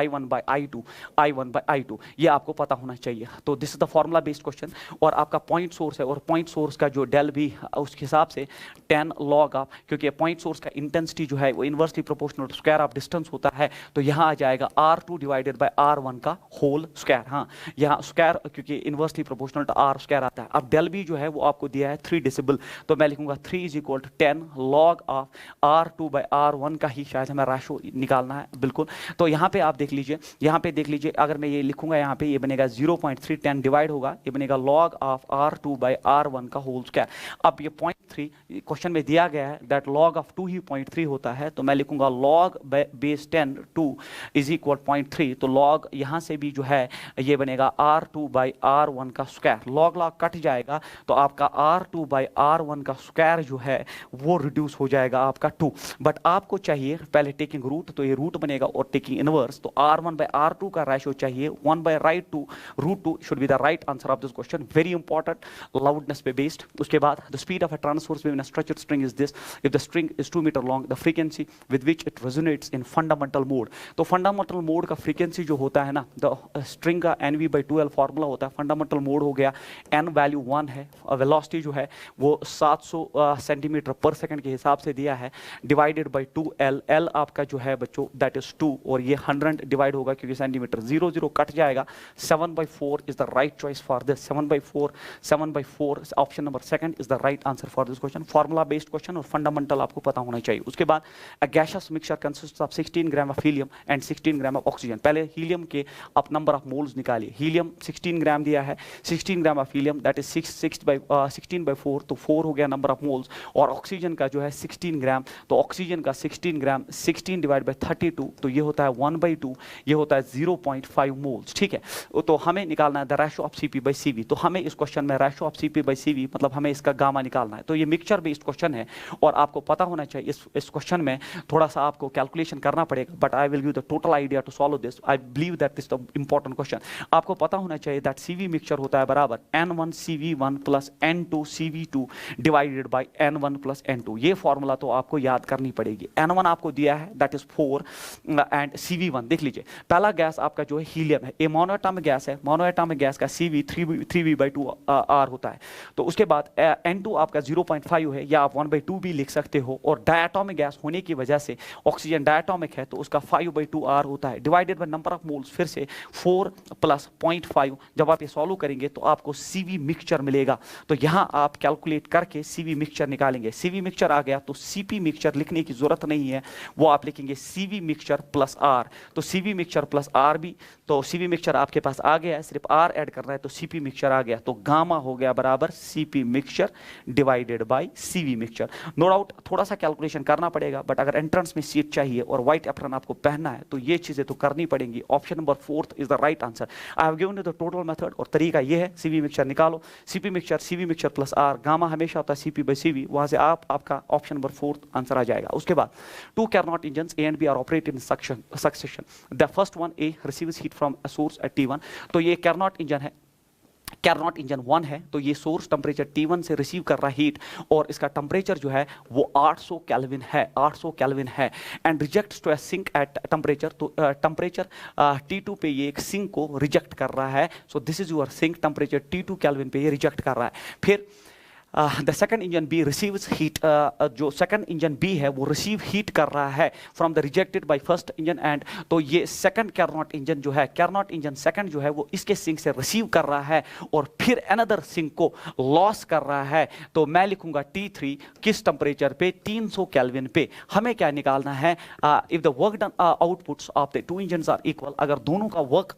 I1 by I2, I1 by I2. ये आपको पता होना चाहिए. तो this is the formula based question. और आपका point source है, और point source का जो del भी उसके हिसाब से 10 log of, क्योंकि point source का intensity जो है वो inversely proportional to square of distance होता है, तो यहाँ आ जाएगा R2 divided by R1 का whole square. हाँ, यहाँ square क्योंकि inversely proportional to R square आता है. अब डेल बी जो है वो आपको दिया है 3 डेसिबल, तो मैं लिखूंगा 3 is equal to 10 log of R2 by R1 का ही शायद हमें रेशो निकालना है. बिल्कुल, तो यहाँ पे आप देख लीजिए, यहाँ पे देख लीजिए, अगर मैं ये लिखूंगा यहाँ पे ये बनेगा 0.310 डिवाइड होगा, ये बनेगा log of R2 by R1 का होल स्क्वायर. अब ये 0.3 क्वेश्चन में दिया गया है दैट लॉग ऑफ 2 ही 0.3 होता है, तो मैं लिखूंगा लॉग बेस 10 2 इज इक्वल 0.3. तो लॉग यहाँ से भी जो है ये बनेगा R2 बाय R1 का स्क्वायर. लॉग लॉग कट जाएगा तो आपका R2 बाय R1 का स्क्वायर जो है वो रिड्यूस हो जाएगा आपका 2. बट आपको चाहिए पहले टेकिंग रूट, तो ये रूट बनेगा, और टेकिंग इनवर्स, तो R1 बाय R2 का रेशियो चाहिए 1 by right 2 root 2 should be the right answer of this question. Very important, loudness पे बेस्ड. उसके बाद the speed of a transverse wave in a stretched string is this. If the string is 2 metre long the frequency with which it resonates in fundamental mode. तो fundamental mode का frequency जो होता है ना, the string का NV/2L formula होता है. Fundamental mode हो गया, n वैल्यू 1 है, और वेलोसिटी जो है वो 700 सेंटीमीटर पर सेकंड के हिसाब से दिया है, डिवाइडेड बाय 2L. L आपका जो है बच्चों दैट इज 2, और ये 100 डिवाइड होगा क्योंकि सेंटीमीटर 0 0 कट जाएगा. 7/4 is the right choice for this. 7/4 option number 2 is the right answer for this question. Formula based question और फंडामेंटल आपको पता होना चाहिए. उसके बाद अ gaseous mixture consist of 16 gram of helium and 16 gram of oxygen. पहले helium के आप नंबर ऑफ मोल्स निकालिए. हीलियम 16 ग्राम दिया है, 16 gram of helium that is 16/4, तो 4 हो गया नंबर ऑफ मोल्स. और ऑक्सीजन का जो है 16 ग्राम, तो ऑक्सीजन का 16 ग्राम 16 डिवाइड बाय 32, तो ये होता है 1/2, ये होता है 0.5 मोल्स. ठीक है, तो हमें निकालना है द रेशो ऑफ Cp/Cv. तो हमें इस क्वेश्चन में रेशो ऑफ Cp/Cv मतलब हमें इसका गामा निकालना है. तो ये मिक्सचर बेस्ड क्वेश्चन है, और आपको पता होना चाहिए इस क्वेश्चन में थोड़ा सा आपको कैलकुलेशन करना पड़ेगा, but I will give the total idea to solve this. I believe that this the important question. आपको पता होना चाहिए दैट Cv मिक्सचर होता है बराबर N1Cv1 plus N2Cv2 divided by N1 plus N2. ये फॉर्मूला तो आपको याद करनी पड़ेगी. N1 आपको दिया है दैट इज 4 एंड Cv1 देख लीजिए. पहला गैस आपका जो है हीलियम है, ये मोनोएटॉमिक गैस है. मोनोएटॉमिक गैस का Cv 3v/2 R होता है. तो उसके बाद N2 आपका 0.5 है, या आप 1/2 भी लिख सकते हो. और डायटोमिक गैस होने की वजह से ऑक्सीजन डायटोमिक है, तो उसका 5/2 R होता है, divided by number of moles फिर से 4 प्लस 0.5. जब जब आप ये सॉल्व करेंगे तो आपको CV मिक्सचर मिलेगा। तो यहाँ आप कैलकुलेट करके CV मिक्सचर निकालेंगे। CV मिक्सचर आ गया तो CP मिक्सचर लिखने की जरूरत नहीं है, वो आप लिखेंगे CV मिक्सचर प्लस R। तो CV मिक्सचर प्लस R भी, तो CV मिक्सचर आपके पास आ गया है, सिर्फ R ऐड करना है तो CP मिक्सचर आ गया। तो गामा हो गया बराबर CP mixture divided by CV mixture. No doubt थोड़ा सा कैलकुलेशन करना पड़ेगा, बट अगर एंट्रेंस में सीट चाहिए और व्हाइट एप्रन आपको पहनना है तो ये चीजें तो करनी पड़ेंगी। Option number 4 is the right answer. I have given you the total method, और तरीका ये है CV मिक्सचर निकालो, CP mixture CV mixture plus R, gamma हमेशा होता है CP by CV, वहां से आपका ऑप्शन नंबर 4 आंसर आ जाएगा। उसके बाद to Carnot engines A and B are operated in succession. The first one A receives heat from a source at T1। तो ये Carnot इंजन है, Carnot इंजन 1 है, तो ये सोर्स टेम्परेचर T1 से रिसीव कर रहा है हीट, और इसका टेम्परेचर जो है वो 800 केल्विन है, 800 केल्विन है, and rejects to a sink at temperature. तो टेम्परेचर T2 पे ये एक सिंक को रिजेक्ट कर रहा है। So this is your sink temperature T2 kelvin पे ये रिजेक्ट कर रहा है। फिर the second engine B receives heat, जो सेकंड इंजन बी है वो रिसीव हीट कर रहा है from the rejected by first engine, and तो ये सेकंड Carnot इंजन जो है, Carnot इंजन सेकंड जो है वो इसके सिंक से रिसीव कर रहा है और फिर अनदर सिंक को लॉस कर रहा है। तो मैं लिखूंगा T3 किस टेम्परेचर पे, 300 केल्विन पे। हमें क्या निकालना है, if the work done outputs of the two engines are equal, अगर दोनों का वर्क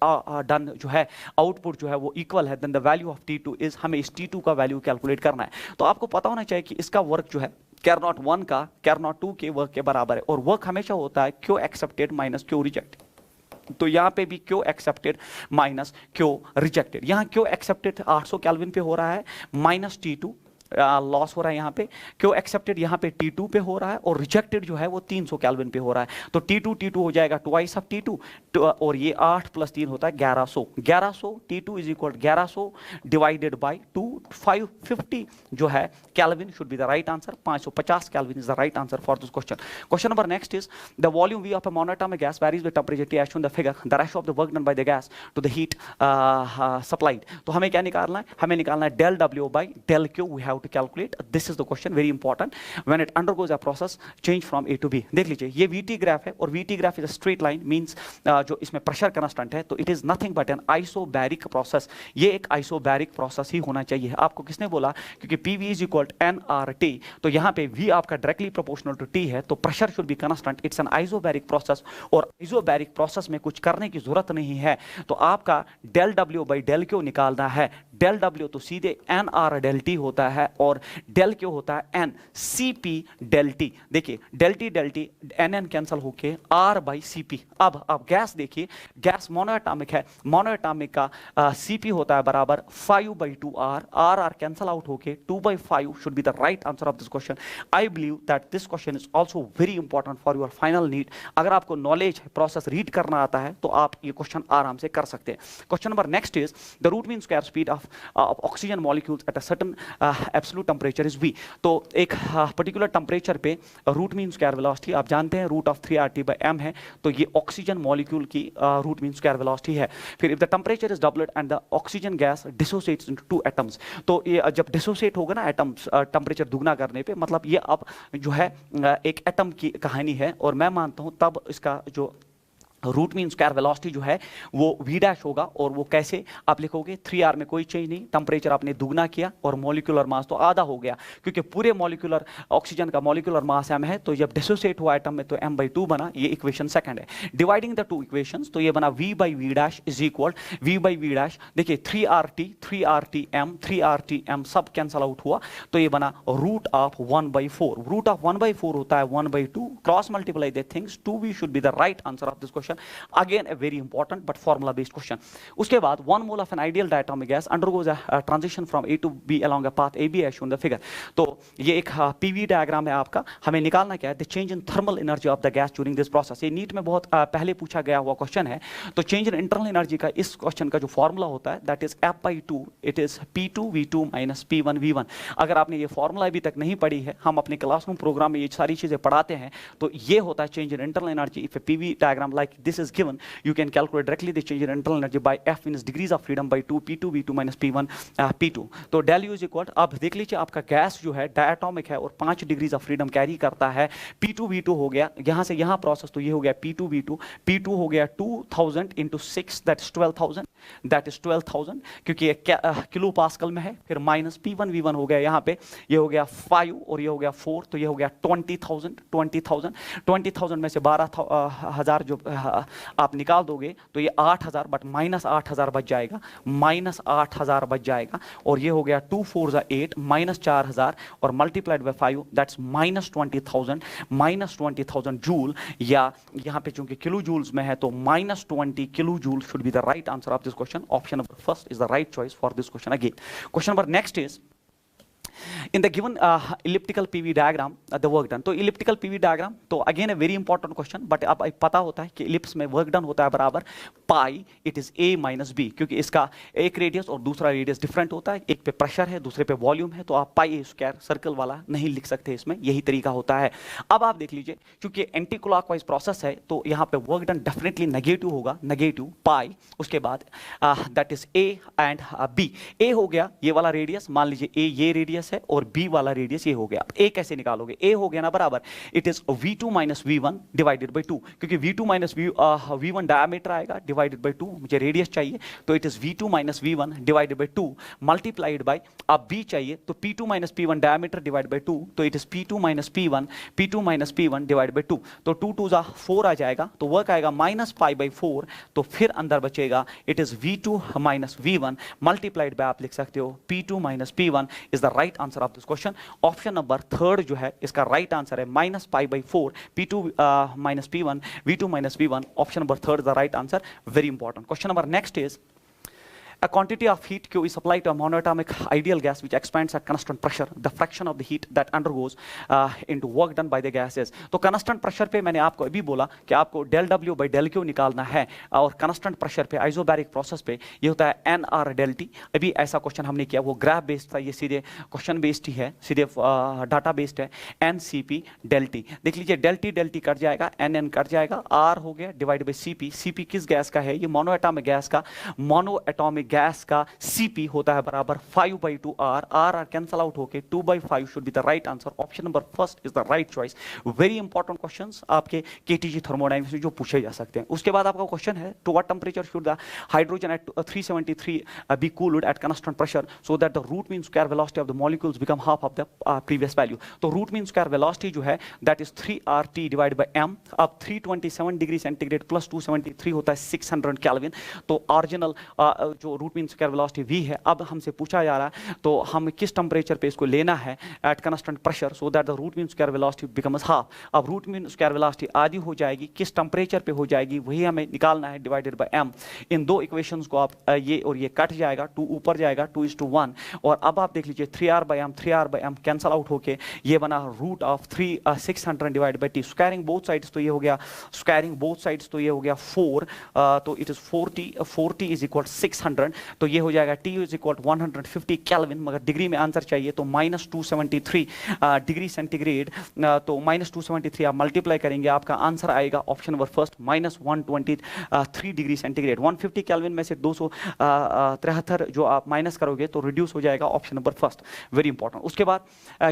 डन जो है आउटपुट जो है वो इक्वल है, then the value of T2 is, हमें इस T2 का वैल्यू कैलकुलेट करना है। तो आपको पता होना चाहिए कि इसका वर्क जो है Carnot 1 का Carnot 2 के वर्क के बराबर है, और वर्क हमेशा होता है Q accepted minus Q rejected. तो यहाँ पे भी Q accepted minus Q rejected. यहाँ Q एक्सेप्टेड 800 केल्विन पे हो रहा है, माइनस T2 लॉस हो रहा है यहाँ पे, Q एक्सेप्टेड यहाँ पे T2 पे हो रहा है, और रिजेक्टेड जो है वो 300 केल्विन पे हो रहा है। तो T2 हो जाएगा ट्वाइस ऑफ T2, और ये 8 प्लस 3 होता है 1100। 1100 T2 is equal 1100 divided by 2, 550 जो है kelvin should be the right answer. 550 kelvin is the right answer for this question. Question number next is the volume V of a monatomic gas varies with temperature T as shown in the figure, the ratio of the work done by the gas to the heat supplied। तो हमें क्या निकालना है, हमें निकालना है del W by del Q। we have to calculate, this is the question, very important, when it undergoes a process change from A to B। देख लीजिए ये VT ग्राफ है, और VT graph is a straight line, means जो इसमें pressure constant है, तो it is nothing but an isobaric process. ये एक आइसोबैरिक प्रोसेस ही होना चाहिए। आपको किसने बोला, क्योंकि PV इज इक्वल nRT, तो यहाँ पे V आपका डायरेक्टली प्रोपोर्शनल टू T है, तो pressure should be constant. It's an isobaric process, और आइसोबैरिक प्रोसेस में कुछ करने की जरूरत नहीं है। तो आपका del W by del Q निकालना है। del W तो सीधे nR del T होता है, और del Q होता है n CP del T। देखिए del T NN कैंसिल होके R by CP। अब गैस देखिए, गैस मोनोएटॉमिक है, मोनोएटॉमिक का CP होता है बराबर 5/2R, R कैंसिल आउट होके 2/5 should be the right answer of this question. I believe that this question is also very important for your final need. अगर आपको नॉलेज है, प्रोसेस रीड करना आता है, तो आप ये क्वेश्चन आराम से कर सकते हैं। Question number next is the root mean square speed of oxygen molecules at a certain absolute temperature is V। तो एक पर्टिकुलर टेंपरेचर पे रूट मीन स्क्वायर वेलोसिटी आप जानते हैं रूट ऑफ 3RT/m है, तो ये ऑक्सीजन मॉलिक्यूल की रूट मीन स्क्वायर वेलोसिटी है। फिर if the temperature is doubled and the oxygen gas dissociates into 2 atoms, तो ये जब डिसोसिएट होगा ना एटम्स टेंपरेचर दुगना करने पे, मतलब ये अब जो है एक एटम की कहानी है, और मैं मानता हूं तब इसका जो रूट मीन स्क्वायर वेलोसिटी जो है वो V डैश होगा। और वो कैसे आप लिखोगे, 3R में कोई चेंज नहीं, टेंपरेचर आपने दुगना किया और मॉलिक्यूलर मास तो आधा हो गया, क्योंकि पूरे मॉलिक्यूलर ऑक्सीजन का मॉलिक्यूलर मास m है, तो जब डिसोसिएट हुआ एटम में तो m/2 बना। ये इक्वेशन सेकंड है। डिवाइडिंग द टू इक्वेशंस, तो ये बना V/V dash is equal V/V dash. देखिए 3RT/m सब कैंसल आउट हुआ, तो ये बना रूट ऑफ 1/4। रूट ऑफ 1/4 होता है 1/2, cross multiply the things, 2V should be the right answer of this question. Again a very important but formula based question। उसके बाद 1 mole of an ideal diatomic gas undergoes a transition from A to B along a path AB as shown in the figure। तो ये एक PV diagram है आपका। हमें निकालना क्या है, the change in thermal energy of the gas during this process। ये नीट में बहुत पहले पूछा गया हुआ क्वेश्चन है। तो चेंज इन इंटरनल एनर्जी का इस क्वेश्चन का जो फॉर्मूला होता है that is F/2, it is P2V2 minus P1V1। अगर आपने ये फॉर्मूला अभी तक नहीं पढ़ी है, हम अपने क्लासरूम प्रोग्राम में ये सारी चीजें पढ़ाते हैं। तो ये होता है change in internal energy. If A PV diagram like this is given, you can calculate directly the change in internal energy by F means degrees of freedom by 2 P2V2 minus P1 P2। तो del U is equal, अब देख लीजिए आपका gas जो है diatomic है और 5 degrees of freedom carry करता है। P2V2 हो गया, यहाँ से यहाँ प्रोसेस, तो ये हो गया P2V2 हो गया 2000 into 6 दैट्स 12000 दैट इज 12,000, क्योंकि ये किलो पास्कल में है। फिर माइनस P1 V1 हो गया यहाँ पे, ये हो गया 5 और ये हो गया 4, तो ये हो गया 20,000 में से 12,000 जो आप निकाल दोगे तो ये 8,000, बट माइनस 8,000 बच जाएगा, माइनस 8,000 बच जाएगा। और ये हो गया 2 4 8 माइनस 4,000 और multiplied by 5, that's minus 20,000 joule, या यहाँ पे चूंकि किलो जूल्स में है तो minus 20 kilo joule should be the right answer of this question. Option number first is the right choice for this question again. Question number next is in the given elliptical PV diagram the work done। तो elliptical PV diagram तो again a very important question, but अब पता होता है कि ellipse में work done होता है बराबर पाई, it is A minus B, क्योंकि इसका एक रेडियस और दूसरा रेडियस डिफरेंट होता है, एक पे प्रेशर है दूसरे पे वॉल्यूम है, तो आप पाई ए स्क्वायर सर्कल वाला नहीं लिख सकते, इसमें यही तरीका होता है। अब आप देख लीजिए, क्योंकि एंटी क्लॉकवाइज प्रोसेस है तो यहाँ पे वर्क डन डेफिनेटली नेगेटिव होगा, नेगेटिव पाई, उसके बाद that is A and B. A हो गया ये वाला रेडियस, मान लीजिए ए ये रेडियस है और बी वाला रेडियस ये हो गया। ए कैसे निकालोगे, ए हो गया ना बराबर it is v2 minus v1 divided by 2, क्योंकि v2 माइनस v1 डायमीटर आएगा डिवाइडेड बाई 2, मुझे रेडियस चाहिए तो it is v2 minus v1 divided by 2 multiplied by, अब b चाहिए तो p2 minus p1 diameter divide by 2, तो it is p2 minus p1 divide by 2, तो 2 2 4 आ जाएगा, तो वर्क आएगा माइनस पाई बाई 4, तो फिर अंदर बचेगा it is v2 minus v1 multiplied by, आप लिख सकते हो p2 minus p1 is the right answer of this question. Option number third जो है इसका राइट आंसर है minus pi by 4 p2 minus p1 v2 minus v1, option number third is the right answer, very important. Question number next is a quantity of heat Q is supplied to a monoatomic ideal gas which expands at constant pressure. The fraction of the heat that undergoes into work done by the gas is। तो constant pressure पे मैंने आपको अभी बोला कि आपको del W by del Q निकालना है, और constant pressure पे isobaric process पे ये होता है NR del T। अभी ऐसा क्वेश्चन हमने किया, वो ग्राफ बेस्ड था, ये सीधे क्वेश्चन बेस्ड ही है, सीधे डाटा बेस्ड है, NCP del T। देख लीजिए del T कट जाएगा, NN कट जाएगा, R हो गया डिवाइड बाई CP। CP किस गैस का है, ये मोनोएटॉमिक गैस का, मोनोएटॉमिक गैस का Cp होता है बराबर 5/2 R, R कैंसल आउट होके 2/5 should be the right answer. Option number first is the right choice. Very important questions आपके केटीजी थर्मोडायनामिक्स में जो पूछे जा सकते हैं। उसके बाद आपका क्वेश्चन है to what temperature should the hydrogen at 373 be cooled at constant pressure so that the root mean square velocity of the molecules become half of the previous value. तो रूट मीन स्क्वायर वेलोसिटी जो है that is 3RT divide by m। अब 327 degree centigrade plus 273 होता है 600 kelvin. तो original जो root mean square velocity v है, अब हमसे पूछा जा रहा है तो हम किस टेंपरेचर पे इसको लेना है at constant pressure so that the root mean square velocity becomes half. अब रूट मीन स्क्वायर वेलोसिटी आधी हो जाएगी, किस टेंपरेचर पे हो जाएगी वही हमें निकालना है, डिवाइडेड बाय m। इन दो इक्वेशंस को आप ये और ये कट जाएगा, 2 ऊपर जाएगा 2:1, और अब आप देख लीजिए 3R/m कैंसल आउट होके ये बना root of 600 divide by t। Squaring both sides तो ये हो गया, स्क्वायरिंग बोथ साइड्स तो ये हो गया 4, तो इट इज 40 इज इक्वल 600, तो ये हो जाएगा T इज इक्वल 150 केल्विन, मगर डिग्री में आंसर चाहिए तो -273 डिग्री सेंटीग्रेड, तो -273 आप मल्टीप्लाई करेंगे आपका आंसर आएगा option number first -123 degree centigrade. 150 kelvin में से 273 जो आप माइनस करोगे तो रिड्यूस हो जाएगा, option number first, very important. उसके बाद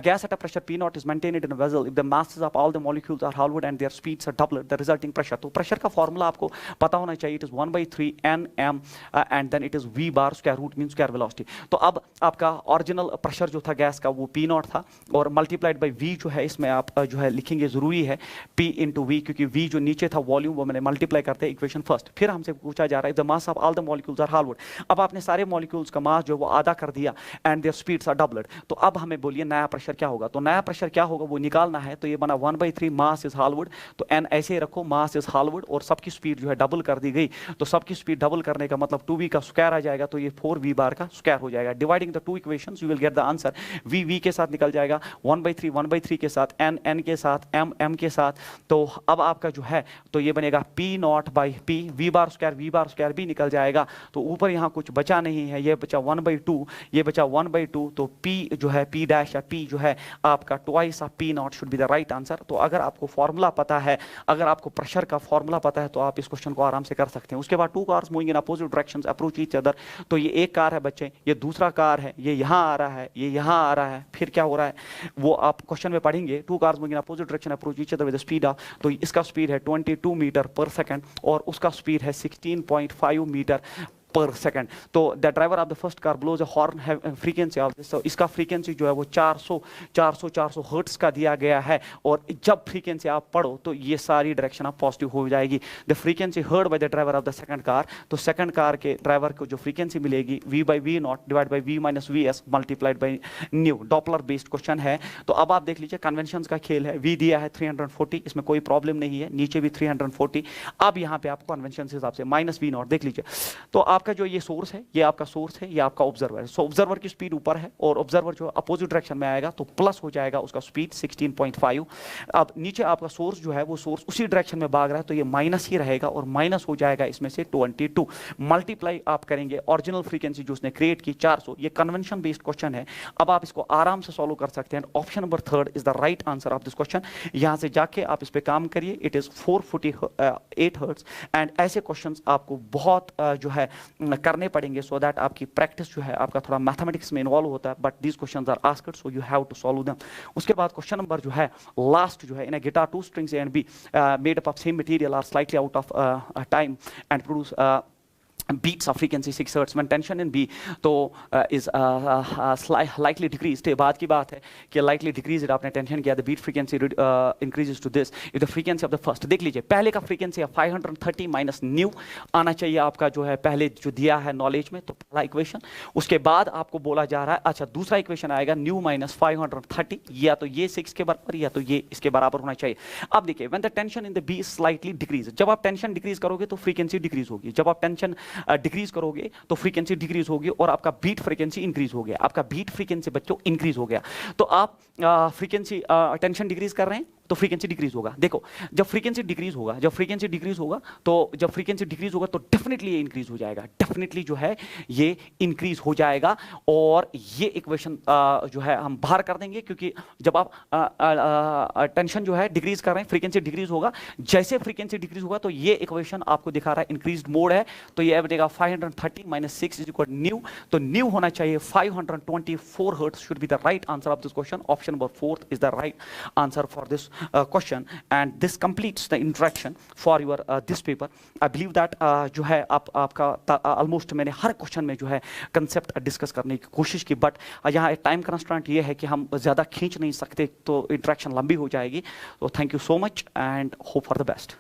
gas at a pressure P0 is maintained in a vessel if the masses of all the molecules are halved and their speeds are doubled the resulting pressure. तो pressure का formula आपको पता होना चाहिए, it is 1/3 nm and then it is v bar square root mean square velocity. तो अब आपका original pressure जो था गैस का वो P0 था, और मल्टीप्लाइड बाय v जो है इसमें आप जो है लिखेंगे जरूरी है P इंटू v, क्योंकि v जो नीचे था वॉल्यूम वो मैंने मल्टीप्लाई करते हैं इक्वेशन फर्स्ट। फिर हमसे पूछा जा रहा है the mass of all the molecules are halved. अब आपने सारे मॉलिक्यूल्स का मास जो वो आधा कर दिया and their speeds are doubled, तो अब हमें बोलिए नया प्रेशर क्या होगा। तो नया प्रेशर क्या होगा वो निकालना है, तो ये बना 1/3 मास इज हाल्व्ड, तो n ऐसे ही रखो, मास इज हाल्व्ड, और सबकी स्पीड जो है डबल कर दी गई, तो सबकी स्पीड डबल करने का मतलब 2v का स्क्वायर आ जाएगा, तो ये 4v बार का स्क्वायर हो जाएगा। Dividing the two equations you will get the answer. v के साथ निकल जाएगा, 1/3 के साथ, n के साथ, m के साथ, तो अब आपका जो है तो ये बनेगा P0/P, v बार स्क्वायर भी निकल जाएगा, तो ऊपर यहाँ कुछ बचा नहीं है, ये बचा 1/2, ये बचा 1/2, तो P जो है P डैश या P जो है आपका twice of P0 should be the right answer. तो अगर आपको फॉर्मूला पता है, अगर आपको प्रेशर का फॉर्मूला पता है तो आप इस क्वेश्चन को आराम से कर सकते हैं। उसके बाद 2 cars moving in opposite directions approach each other, तो ये एक कार है बच्चे, ये दूसरा कार है, ये यहाँ आ रहा है, ये यहाँ आ रहा है, फिर क्या हो रहा है वो आप क्वेश्चन में पढ़ेंगे। 2 cars moving in opposite direction approach each other with the speed of, तो इसका स्पीड है 22 मीटर पर सेकंड और उसका स्पीड है 16.5 मीटर पर सेकंड। तो the driver of the first car blows a horn frequency of this, तो इसका फ्रीक्वेंसी जो है वो 400 हर्ट्स का दिया गया है। और जब फ्रीक्वेंसी आप पढ़ो तो ये सारी डायरेक्शन आप पॉजिटिव हो जाएगी। The frequency heard by the driver of the second car, तो सेकंड कार के ड्राइवर को जो फ्रीक्वेंसी मिलेगी v by V naught divide by v minus V S multiplied by nu. Doppler based question है। तो अब आप देख लीजिए कन्वेंशन का खेल है। v दिया है 340, इसमें कोई प्रॉब्लम नहीं है, नीचे भी 340। अब यहाँ पे आपको कन्वेंशन के हिसाब से माइनस वी नॉट देख लीजिए। तो आपका जो ये सोर्स है, ये आपका सोर्स है, ये आपका ऑब्जर्वर है। सो ऑब्जर्वर की स्पीड ऊपर है और ऑब्जर्वर जो अपोजिट डायरेक्शन में आएगा तो प्लस हो जाएगा उसका स्पीड 16.5। अब नीचे आपका सोर्स जो है वो सोर्स उसी डायरेक्शन में भाग रहा है तो ये माइनस ही रहेगा और माइनस हो जाएगा इसमें से 22। मल्टीप्लाई आप करेंगे ओरिजिनल फ्रीक्वेंसी जो उसने क्रिएट की 400। ये कन्वेंशन बेस्ड क्वेश्चन है। अब आप इसको आराम से सॉल्व कर सकते हैं। Option number 3 is the right answer of this question. यहां से जाके आप इस पे काम करिए। It is 448 hertz. एंड ऐसे क्वेश्चंस आपको बहुत जो है करने पड़ेंगे सो दैट आपकी प्रैक्टिस जो है आपका थोड़ा मैथमेटिक्स में इन्वॉल्व होता है। But these questions are asked so you have to solve them. उसके बाद क्वेश्चन नंबर जो है लास्ट जो है, in a guitar two strings A and B made up of same material are slightly out of time and produce beats of frequency 6 hertz when tension in B तो is slightly decreased। बाद की बात है कि lightly decreased आपने tension किया, the beat frequency increases to this if the frequency of the first, देख लीजिए पहले का frequency है 530 माइनस न्यू आना चाहिए आपका जो है पहले जो दिया है नॉलेज में। तो पहला इक्वेशन, उसके बाद आपको बोला जा रहा है अच्छा दूसरा इक्वेशन आएगा न्यू माइनस 530, या तो ये 6 के बराबर या तो ये इसके बराबर होना चाहिए। अब देखिए when the tension in the B is slightly decreased, जब आप टेंशन डिक्रीज करोगे तो फ्रीक्वेंसी डिक्रीज होगी, जब आप टेंशन डिक्रीज करोगे तो फ्रीक्वेंसी डिक्रीज होगी और आपका बीट फ्रीक्वेंसी इंक्रीज हो गया। आपका बीट फ्रीक्वेंसी बच्चों इंक्रीज हो गया। तो आप फ्रीक्वेंसी टेंशन डिक्रीज कर रहे हैं तो फ्रीक्वेंसी डिक्रीज होगा। देखो जब फ्रीक्वेंसी डिक्रीज होगा, जब फ्रीक्वेंसी डिक्रीज होगा तो डेफिनेटली ये इंक्रीज हो जाएगा, डेफिनेटली जो है ये इंक्रीज हो जाएगा। और ये इक्वेशन जो है हम बाहर कर देंगे क्योंकि जब आप टेंशन जो है डिक्रीज कर रहे हैं फ्रीक्वेंसी डिक्रीज होगा। जैसे फ्रीक्वेंसी डिक्रीज होगा तो ये इक्वेशन आपको दिखा रहा है इंक्रीज्ड मोड है। तो ये बनेगा 530 माइनस 6 इज इक्वल न्यू। तो न्यू होना चाहिए 524 hertz should be the right answer of this question. Option number 4 is the right answer for this question, and this completes the introduction for your this paper. I believe that जो है आपका almost मैंने हर question में जो है concept discuss करने की कोशिश की। बट यहाँ टाइम कंस्ट्रेंट ये है कि हम ज़्यादा खींच नहीं सकते तो इंट्रैक्शन लंबी हो जाएगी। तो thank you so much and hope for the best.